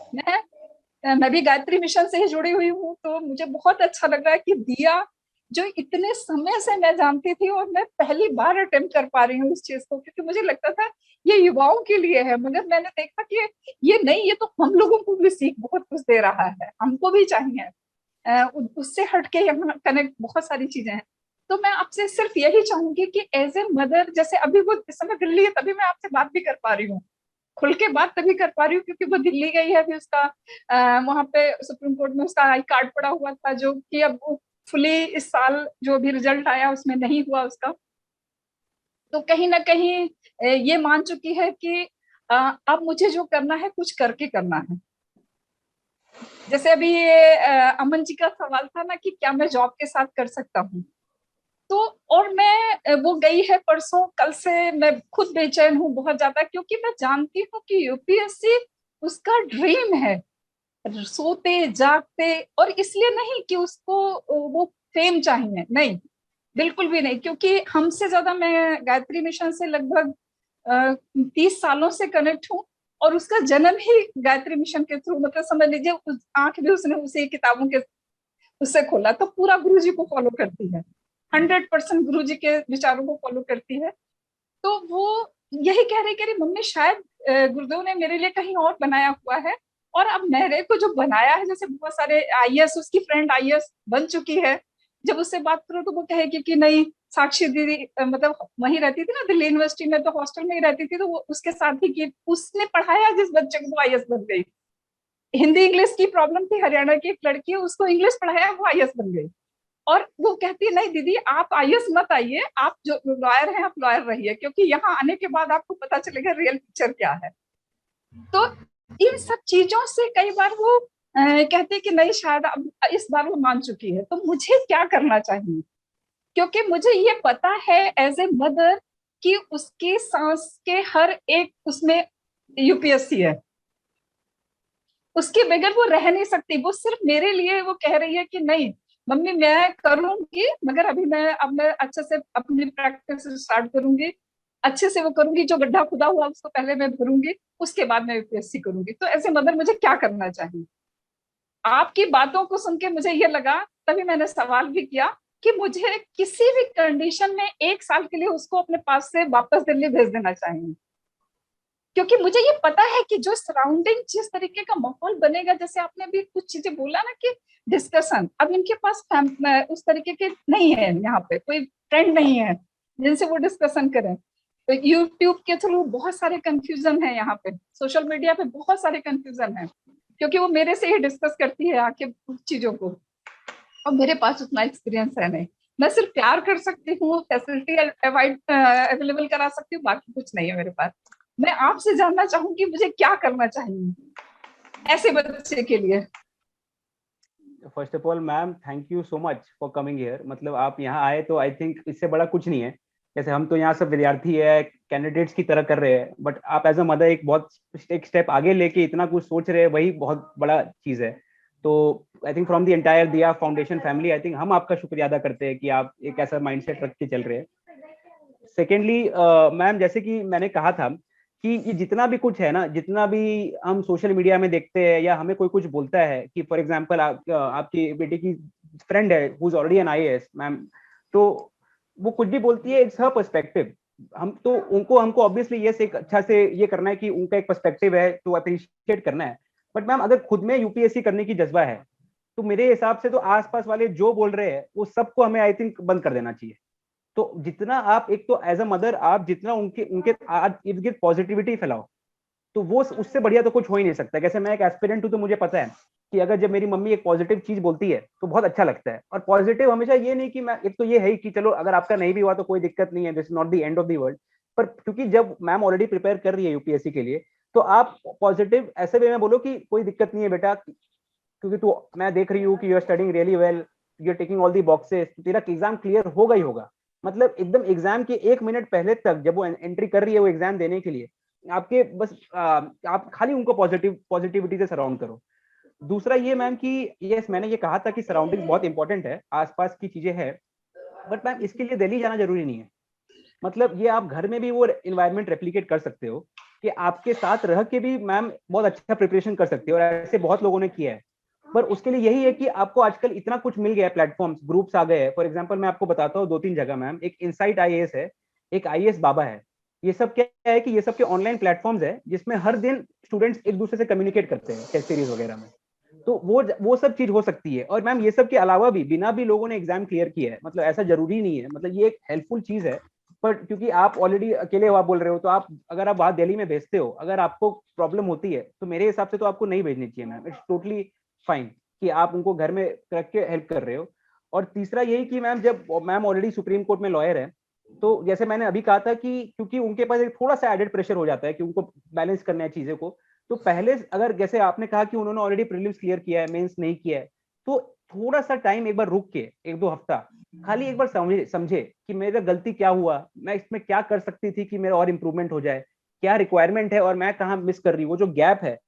मैं भी गायत्री मिशन से ही जुड़ी हुई हूँ, तो मुझे बहुत अच्छा लग रहा है कि दिया जो इतने समय से मैं जानती थी, और मैं पहली बार अटेम्प्ट कर पा रही हूँ इस चीज को, क्योंकि मुझे लगता था ये युवाओं के लिए है। मगर मैंने देखा कि ये नहीं, ये तो हम लोगों को भी सीख बहुत कुछ दे रहा है, हमको भी चाहिए। उससे हटके यहाँ कनेक्ट बहुत सारी चीजें हैं। तो मैं आपसे सिर्फ यही चाहूंगी कि एज ए मदर, जैसे अभी वो इस समय दिल्ली है, तभी मैं आपसे बात भी कर पा रही हूँ, खुल के बात तभी कर पा रही हूँ क्योंकि वो दिल्ली गई है। अभी उसका वहां पे सुप्रीम कोर्ट में उसका आई कार्ड पड़ा हुआ था, जो कि अब वो फुली इस साल जो भी रिजल्ट आया उसमें नहीं हुआ उसका। तो कहीं ना कहीं ये मान चुकी है कि अब मुझे जो करना है कुछ करके करना है। जैसे अभी ये अमन जी का सवाल था ना कि क्या मैं जॉब के साथ कर सकता हूँ, तो और मैं वो गई है परसों, कल से मैं खुद बेचैन हूँ बहुत ज्यादा, क्योंकि मैं जानती हूँ कि यूपीएससी उसका ड्रीम है, सोते जागते, और इसलिए नहीं कि उसको वो फेम चाहिए, नहीं, बिल्कुल भी नहीं, क्योंकि हमसे ज्यादा मैं गायत्री मिशन से लगभग 30 सालों से कनेक्ट हूँ, और उसका जन्म ही गायत्री मिशन के थ्रू, मतलब समझ लीजिए उस आंख भी उसने उसी किताबों के उससे खोला, तो पूरा गुरुजी को फॉलो करती है, 100% गुरुजी के विचारों को फॉलो करती है। तो वो यही कह रही मम्मी शायद गुरुदेव ने मेरे लिए कहीं और बनाया हुआ है, और अब मेरे को जो बनाया है, जैसे बहुत सारे आईएएस, उसकी फ्रेंड आईएएस बन चुकी है, जब उससे बात करो तो वो कहेगी कि नहीं, साक्षी दीदी मतलब वहीं रहती थी ना दिल्ली यूनिवर्सिटी में, तो हॉस्टल में ही रहती थी, तो वो उसके साथ ही की उसने पढ़ाया जिस बच्चे को, वो आईएएस बन गई। हिंदी इंग्लिश की प्रॉब्लम थी, हरियाणा की एक लड़की है, उसको इंग्लिश पढ़ाया, वो आईएएस बन गई। और वो कहती है नहीं दीदी आप आईएएस मत आइए, आप जो लॉयर हैं आप लॉयर रहिए, क्योंकि यहाँ आने के बाद आपको पता चलेगा रियल पिक्चर क्या है। तो इन सब चीजों से कई बार वो कहती है कि नहीं, शायद अब इस बार वो मान चुकी है, तो मुझे क्या करना चाहिए, क्योंकि मुझे ये पता है एज ए मदर कि उसके सांस के हर एक उसमें यूपीएससी है, उसके बगैर वो रह नहीं सकती। वो सिर्फ मेरे लिए वो कह रही है कि नहीं मम्मी मैं करूंगी, मगर अभी मैं अच्छे से अपनी प्रैक्टिस स्टार्ट करूंगी, अच्छे से वो करूंगी, जो गड्ढा खुदा हुआ उसको पहले मैं भरूंगी, उसके बाद मैं यूपीएससी करूंगी। तो ऐसे मदर मुझे क्या करना चाहिए? आपकी बातों को सुन के मुझे ये लगा, तभी मैंने सवाल भी किया कि मुझे किसी भी कंडीशन में 1 साल के लिए उसको अपने पास से वापस दिल्ली भेज देना चाहिए, क्योंकि मुझे ये पता है कि जो सराउंडिंग जिस तरीके का माहौल बनेगा, जैसे आपने भी कुछ चीजें बोला ना कि डिस्कशन, अब इनके पास उस तरीके के नहीं है, यहाँ पे कोई फ्रेंड नहीं है जिनसे वो डिस्कशन करें। तो यूट्यूब के थ्रू बहुत सारे कंफ्यूजन है, यहाँ पे सोशल मीडिया पे बहुत सारे कंफ्यूजन है, क्योंकि वो मेरे से ही डिस्कस करती है आके चीजों को, और मेरे पास उतना एक्सपीरियंस है नहीं। मैं सिर्फ प्यार कर सकती हूँ, फैसिलिटी अवेलेबल करा सकती हूँ, बाकी कुछ नहीं है मेरे पास। मैं आपसे जानना चाहूंगी मुझे क्या करना चाहिए ऐसे बच्चे के लिए। First of all ma'am thank you so much for coming here, मतलब आप यहाँ आए तो आई थिंक इससे बड़ा कुछ नहीं है। जैसे हम तो यहाँ सब विद्यार्थी है, कैंडिडेट्स की तरह कर रहे हैं, बट आप एज अ मदर एक स्टेप आगे लेके इतना कुछ सोच रहे हैं, वही बहुत बड़ा चीज है। तो I think from the entire दिया फाउंडेशन फैमिली, आई थिंक हम आपका शुक्रिया अदा करते हैं कि आप एक ऐसा माइंडसेट रख के चल रहे हैं। सेकेंडली मैम, जैसे कि मैंने कहा था कि ये जितना भी कुछ है ना, जितना भी हम सोशल मीडिया में देखते हैं या हमें कोई कुछ बोलता है कि फॉर एग्जांपल आपकी बेटी की फ्रेंड है who is already an IAS ma'am, तो वो कुछ भी बोलती है, इट्स हर पर्सपेक्टिव। हमको ऑब्वियसली ये से अच्छा से ये करना है कि उनका एक पर्सपेक्टिव है तो अप्रिशिएट करना है। बट मैम अगर खुद में यूपीएससी करने की जज्बा है तो मेरे हिसाब से तो आसपास वाले जो बोल रहे हैं वो सबको हमें आई थिंक बंद कर देना चाहिए। तो जितना आप एक तो एज अ मदर आप जितना उनके उनके इर्द गिर्द पॉजिटिविटी फैलाओ, तो वो उससे बढ़िया तो कुछ हो ही नहीं सकता। जैसे मैं एक एस्पिरेंट हूं तो मुझे पता है कि अगर जब मेरी मम्मी एक पॉजिटिव चीज बोलती है तो बहुत अच्छा लगता है। और पॉजिटिव हमेशा ये नहीं कि मैं, एक तो ये है कि चलो अगर आपका नहीं भी हुआ तो कोई दिक्कत नहीं है, this is not the end of the world, पर क्योंकि जब मैम ऑलरेडी प्रिपेयर कर रही है यूपीएससी के लिए, तो आप पॉजिटिव ऐसे वे में बोलो कि कोई दिक्कत नहीं है बेटा, क्योंकि तू, मैं देख रही हूँ कि you are studying really well, you are taking all the boxes, तेरा एग्जाम क्लियर होगा ही होगा। मतलब एकदम एग्जाम के 1 मिनट पहले तक जब वो एंट्री कर रही है वो एग्जाम देने के लिए, आपके बस आप खाली उनको पॉजिटिविटी से सराउंड करो। दूसरा ये मैम कि यस मैंने ये कहा था कि सराउंडिंग बहुत इंपॉर्टेंट है, आसपास की चीजें है, बट मैम इसके लिए दिल्ली जाना जरूरी नहीं है। मतलब ये आप घर में भी वो इन्वायरमेंट रेप्लिकेट कर सकते हो कि आपके साथ रह के भी मैम बहुत अच्छा प्रिपरेशन कर सकते हो, और ऐसे बहुत लोगों ने किया है। पर उसके लिए यही है कि आपको आजकल इतना कुछ मिल गया है, प्लेटफॉर्म्स, ग्रुप्स आ गए हैं। फॉर एग्जांपल मैं आपको बताता हूँ 2-3 जगह मैम, एक इनसाइट आईएएस है, एक आईएएस बाबा है। ये सब क्या है कि ये सब के ऑनलाइन प्लेटफॉर्म्स है जिसमें हर दिन स्टूडेंट्स एक दूसरे से कम्युनिकेट करते हैं टेस्ट सीरीज वगैरह में। तो वो सब चीज हो सकती है। और मैम ये सब के अलावा भी बिना भी लोगों ने एग्जाम क्लियर किया है, मतलब ऐसा जरूरी नहीं है, मतलब ये एक हेल्पफुल चीज है। पर क्योंकि आप ऑलरेडी अकेले हो, आप बोल रहे हो, तो आप अगर आप वहां दिल्ली में भेजते हो, अगर आपको प्रॉब्लम होती है तो मेरे हिसाब से तो आपको नहीं भेजनी चाहिए मैम, इट्स टोटली फाइन कि आप उनको घर में रख के हेल्प कर रहे हो। और तीसरा यही कि मैम जब मैम ऑलरेडी सुप्रीम कोर्ट में लॉयर है, तो जैसे मैंने अभी कहा था कि क्योंकि उनके पास एक थोड़ा सा एडेड प्रेशर हो जाता है कि उनको बैलेंस करना है चीजें को, तो पहले अगर जैसे आपने कहा कि उन्होंने ऑलरेडी प्रीलिम्स क्लियर किया है, मेंस नहीं किया है, तो थोड़ा सा टाइम एक बार रुक के 1-2 हफ्ता खाली एक बार समझे कि मेरा गलती क्या हुआ, मैं इसमें क्या कर सकती थी कि मेरा और इम्प्रूवमेंट हो जाए, क्या रिक्वायरमेंट है और मैं कहाँ मिस कर रही हूँ, वो जो गैप है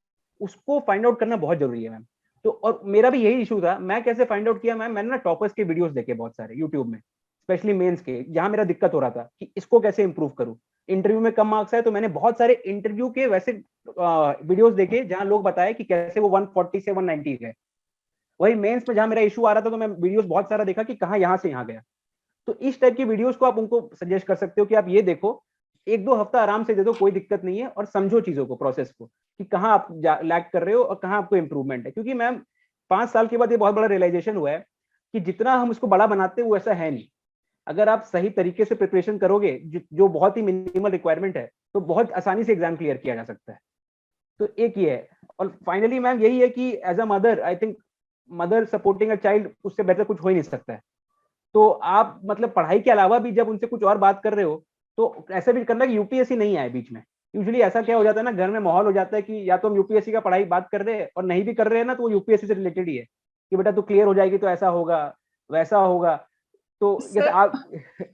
उसको फाइंड आउट करना बहुत जरूरी है मैम। तो और मेरा भी यही इशू था, मैं कैसे फाइंड आउट किया मैम, मैंने ना टॉपर्स के वीडियोस देखे बहुत सारे यूट्यूब में, स्पेशली मेंस के, जहां मेरा दिक्कत हो रहा था कि इसको कैसे इंप्रूव करूं। इंटरव्यू में कम मार्क्स है तो मैंने बहुत सारे इंटरव्यू के वैसे वीडियोस देखे जहां लोग बताए कि कैसे वो 140 से 190 गए। वही मेंस में जहां मेरा इशू आ रहा था तो मैं वीडियोस बहुत सारा देखा कि कहाँ यहाँ से यहाँ गया। तो इस टाइप की वीडियोस को आप उनको सजेस्ट कर सकते हो कि आप ये देखो, 1-2 हफ्ता आराम से दे दो, कोई दिक्कत नहीं है, और समझो चीजों को, प्रोसेस को, कि कहाँ आप लैग कर रहे हो और कहाँ आपको इंप्रूवमेंट है। क्योंकि मैम 5 साल के बाद ये बहुत बड़ा रियलाइजेशन हुआ है कि जितना हम उसको बड़ा बनाते हैं वो ऐसा है नहीं। अगर आप सही तरीके से प्रिपरेशन करोगे, जो बहुत ही मिनिमल रिक्वायरमेंट है, तो बहुत आसानी से एग्जाम क्लियर किया जा सकता है। तो एक ये है। और फाइनली मैम यही है कि as a mother, I think mother supporting a child, उससे बेटर कुछ हो ही नहीं सकता है। तो आप मतलब पढ़ाई के अलावा भी जब उनसे कुछ और बात कर रहे हो तो ऐसा भी करना कि यूपीएससी नहीं आए बीच में। यूजुअली ऐसा क्या हो जाता है ना, घर में माहौल हो जाता है कि या तो हम यूपीएससी का पढ़ाई बात कर रहे हैं, और नहीं भी कर रहे हैं ना तो वो यूपीएससी से रिलेटेड ही है कि बेटा तू क्लियर हो जाएगी तो ऐसा होगा वैसा होगा। तो ये आप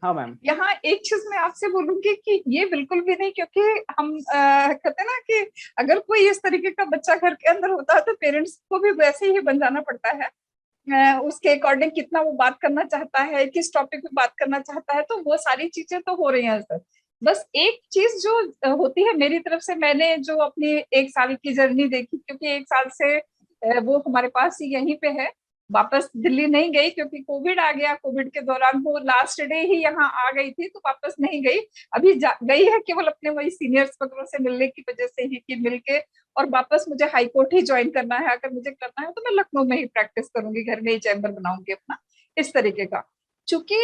हाँ मैम। यहाँ एक चीज मैं आपसे बोलूंगी कि ये बिल्कुल भी नहीं, क्योंकि हम कहते हैं ना कि अगर कोई इस तरीके का बच्चा घर के अंदर होता है तो पेरेंट्स को भी वैसे ही बन जाना पड़ता है, उसके अकॉर्डिंग कितना वो बात करना चाहता है, किस टॉपिक पे बात करना चाहता है, तो वो सारी चीजें तो हो रही हैं सर। बस एक चीज जो होती है मेरी तरफ से, मैंने जो अपनी 1 साल की जर्नी देखी, क्योंकि 1 साल से वो हमारे पास ही यहीं पे है, वापस दिल्ली नहीं गई क्योंकि कोविड आ गया। कोविड के दौरान वो लास्ट डे ही यहाँ आ गई थी, तो वापस नहीं गई। अभी गई है केवल अपने वही सीनियर्स वगैरह से मिलने की वजह से ही, कि मिलके और वापस मुझे हाई कोर्ट ही ज्वाइन करना है। अगर मुझे करना है तो मैं लखनऊ में ही प्रैक्टिस करूंगी, घर में ही चैम्बर बनाऊंगी अपना, इस तरीके का। चूंकि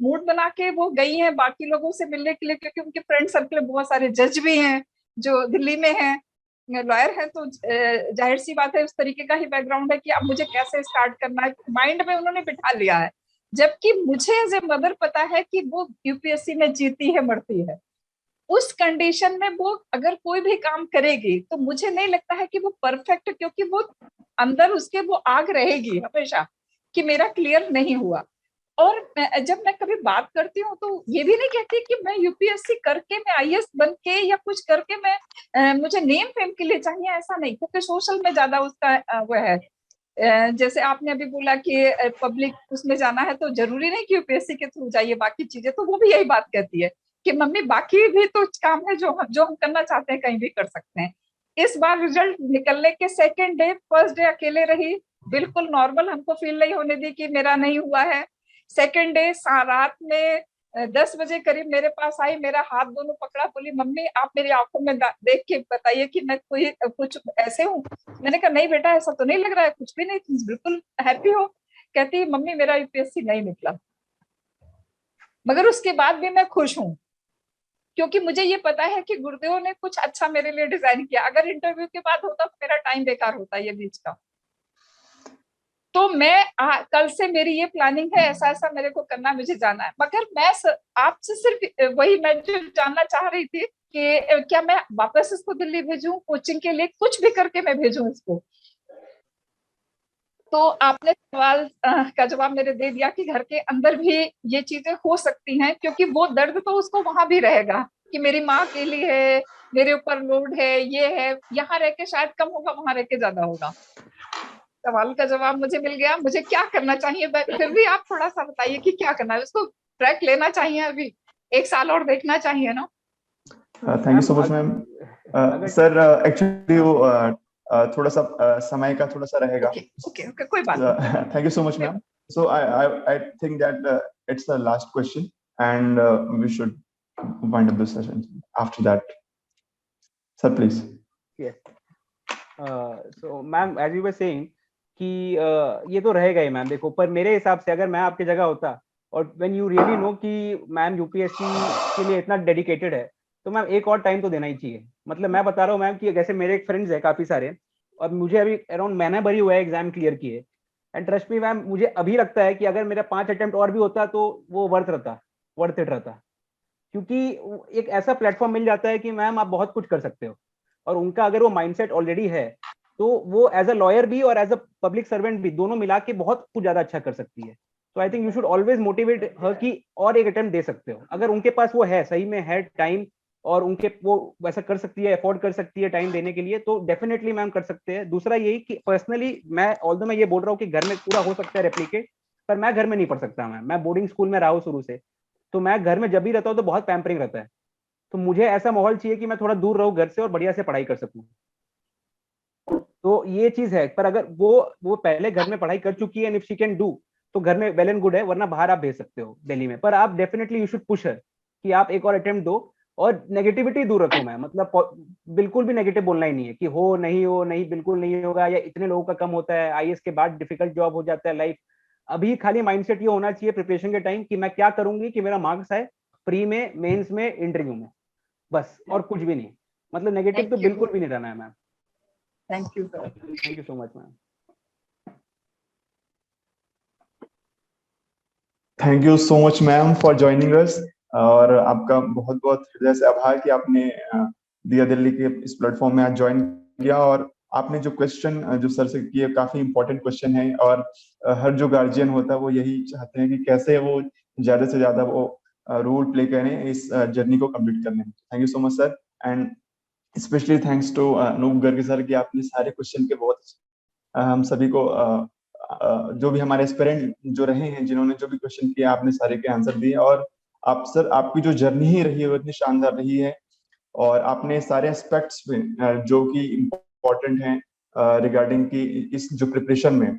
मूड बना के वो गई हैं बाकी लोगों से मिलने के लिए, क्योंकि उनके फ्रेंड सर्कल में बहुत सारे जज भी हैं जो दिल्ली में हैं, लॉयर है, तो जाहिर सी बात है उस तरीके का ही बैकग्राउंड है कि अब मुझे कैसे स्टार्ट करना है, माइंड में उन्होंने बिठा लिया है। जबकि मुझे एज ए मदर पता है कि वो यूपीएससी में जीती है मरती है। उस कंडीशन में वो अगर कोई भी काम करेगी तो मुझे नहीं लगता है कि वो परफेक्ट, क्योंकि वो अंदर उसके वो आग रहेगी हमेशा कि मेरा क्लियर नहीं हुआ। और जब मैं कभी बात करती हूँ तो ये भी नहीं कहती कि मैं यूपीएससी करके, मैं आईएएस बन के या कुछ करके मैं मुझे नेम फेम के लिए चाहिए, ऐसा नहीं, क्योंकि सोशल में ज्यादा उसका वो है। जैसे आपने अभी बोला कि पब्लिक उसमें जाना है तो जरूरी नहीं कि यूपीएससी के थ्रू जाइए, बाकी चीजें, तो वो भी यही बात कहती है कि मम्मी बाकी भी तो काम है जो हम करना चाहते हैं कहीं भी कर सकते हैं। इस बार रिजल्ट निकलने के सेकेंड डे, फर्स्ट डे अकेले रही, बिल्कुल नॉर्मल, हमको फील नहीं होने दी कि मेरा नहीं हुआ है। सेकेंड डे रात में 10 बजे करीब मेरे पास आई, मेरा हाथ दोनों पकड़ा, बोली मम्मी आप मेरी आंखों में देख के बताइए कि मैं कोई कुछ ऐसे हूँ। मैंने कहा नहीं बेटा ऐसा तो नहीं लग रहा है, कुछ भी नहीं, तुम बिल्कुल हैप्पी हो। कहती है मम्मी मेरा यूपीएससी नहीं निकला, मगर उसके बाद भी मैं खुश हूँ, क्योंकि मुझे ये पता है कि गुरुदेव ने कुछ अच्छा मेरे लिए डिजाइन किया। अगर इंटरव्यू के बाद होता तो मेरा टाइम बेकार होता ये बीच का। तो मैं कल से मेरी ये प्लानिंग है, ऐसा ऐसा मेरे को करना, मुझे जाना है। मगर मैं आपसे सिर्फ वही मैं जो जानना चाह रही थी कि क्या मैं वापस इसको दिल्ली भेजूं कोचिंग के लिए, कुछ भी करके मैं भेजूं इसको। तो आपने सवाल का जवाब मेरे दे दिया कि घर के अंदर भी ये चीजें हो सकती हैं, क्योंकि वो दर्द तो उसको वहां भी रहेगा कि मेरी माँ अकेली है, मेरे ऊपर लोड है, ये है। यहाँ रह के शायद कम होगा, वहां रह के ज्यादा होगा। सवाल का जवाब मुझे मिल गया, मुझे क्या करना चाहिए। फिर भी आप थोड़ा सा बताइए कि क्या करना है, उसको ट्रैक लेना चाहिए, अभी 1 साल और देखना चाहिए ना। Thank you so much ma'am. Sir actually वो थोड़ा सा समय का थोड़ा सा रहेगा। ओके कोई बात नहीं। Thank you so much ma'am. So I think that it's the last question and we should wind up this session after that. Sir, please. Yes. So ma'am as you were saying कि ये तो रहेगा ही ma'am. देखो पर मेरे हिसाब से अगर मैं आपकी जगह होता, और when you really know कि मैम यूपीएससी के लिए इतना डेडिकेटेड है, तो मैम एक और टाइम तो देना ही चाहिए। मतलब मैं बता रहा हूँ मैम कि जैसे मेरे फ्रेंड्स है काफी सारे, और मुझे अभी अराउंड महीना भर ही हुआ है एग्जाम क्लियर किए, एंड ट्रस्ट मी मैम मुझे अभी लगता है कि अगर मेरा 5 अटेम्प्ट और भी होता तो वो वर्थ इट रहता, क्योंकि एक ऐसा प्लेटफॉर्म मिल जाता है कि मैम आप बहुत कुछ कर सकते हो। और उनका अगर वो माइंडसेट ऑलरेडी है तो वो एज अ लॉयर भी और एज अ पब्लिक सर्वेंट भी दोनों मिला के बहुत कुछ ज्यादा अच्छा कर सकती है। तो I think you should always motivate her कि और एक अटेम्प्ट दे सकते हो, अगर उनके पास वो है, सही में है टाइम और उनके वो वैसा कर सकती है, अफोर्ड कर सकती है टाइम देने के लिए, तो डेफिनेटली मैम कर सकते हैं। दूसरा यही कि पर्सनली मैं ऑल्दो मैं ये बोल रहा हूँ कि घर में पूरा हो सकता है रेप्लिकेट, पर मैं घर में नहीं पढ़ सकता। मैं बोर्डिंग स्कूल में रहा हूँ शुरू से, तो मैं घर में जब भी रहता हूँ तो बहुत पैम्परिंग रहता है, तो मुझे ऐसा माहौल चाहिए कि मैं थोड़ा दूर रहूँ घर से और बढ़िया से पढ़ाई कर सकूँ। तो ये चीज है, पर अगर वो पहले घर में पढ़ाई कर चुकी है, इफ शी कैन डू, तो घर में वेल एंड गुड है, वरना बाहर आप भेज सकते हो दिल्ली में। पर आप डेफिनेटली यू शुड पुश हर कि आप एक और अटेम्प्ट दो, और नेगेटिविटी दूर रखो। मैं मतलब बिल्कुल भी नेगेटिव बोलना ही नहीं है कि हो नहीं बिल्कुल नहीं होगा, या इतने लोगों का कम होता है, आईएएस के बाद डिफिकल्ट जॉब हो जाता है लाइफ। अभी खाली माइंडसेट ये होना चाहिए प्रिपरेशन के टाइम कि मैं क्या करूंगी कि मेरा मार्क्स आए प्री में, मेंस में, इंटरव्यू में, बस, और कुछ भी नहीं। मतलब नेगेटिव तो बिल्कुल भी नहीं रहना है ma'am. Thank you sir. Thank you so much ma'am. Thank you so much ma'am for joining us, और आपका बहुत बहुत हृदय से आभार कि आपने दिया दिल्ली के इस प्लेटफॉर्म में आज ज्वाइन किया। और आपने जो क्वेश्चन जो सर से किए काफी इंपॉर्टेंट क्वेश्चन है, और हर जो गार्जियन होता है वो यही चाहते हैं कि कैसे वो ज्यादा से ज्यादा वो रोल प्ले करें इस जर्नी को कंप्लीट करने में। Thank you so much sir, and specially thanks to Anoop Garg sir कि आपने सारे क्वेश्चन के बहुत हम सभी को जो भी हमारे एस्पिरेंट जो रहे हैं, जिन्होंने जो भी क्वेश्चन किया, आपने सारे के आंसर दिए। और आप सर, आपकी जो जर्नी ही रही है वो इतनी शानदार रही है, और आपने सारे एस्पेक्ट्स में जो कि इम्पोर्टेंट हैं रिगार्डिंग की इस जो प्रिपरेशन में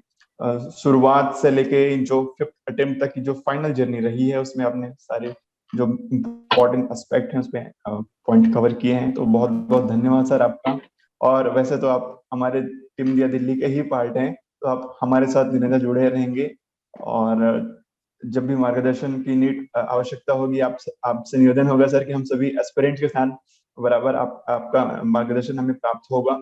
शुरुआत से लेके जो 5th अटेम्प्ट तक की जो फाइनल जर्नी रही है, उसमें आपने सारे जो इम्पोर्टेंट एस्पेक्ट हैं उसमें पॉइंट कवर किए हैं। तो बहुत बहुत धन्यवाद सर आपका। और वैसे तो आप हमारे टीम इंडिया दिल्ली के ही पार्ट हैं, तो आप हमारे साथ निरंतर जुड़े रहेंगे, और जब भी मार्गदर्शन की नीड आवश्यकता होगी आपसे निवेदन होगा सर कि हम सभी एस्पिरेंट्स के साथ बराबर आपका मार्गदर्शन हमें प्राप्त होगा।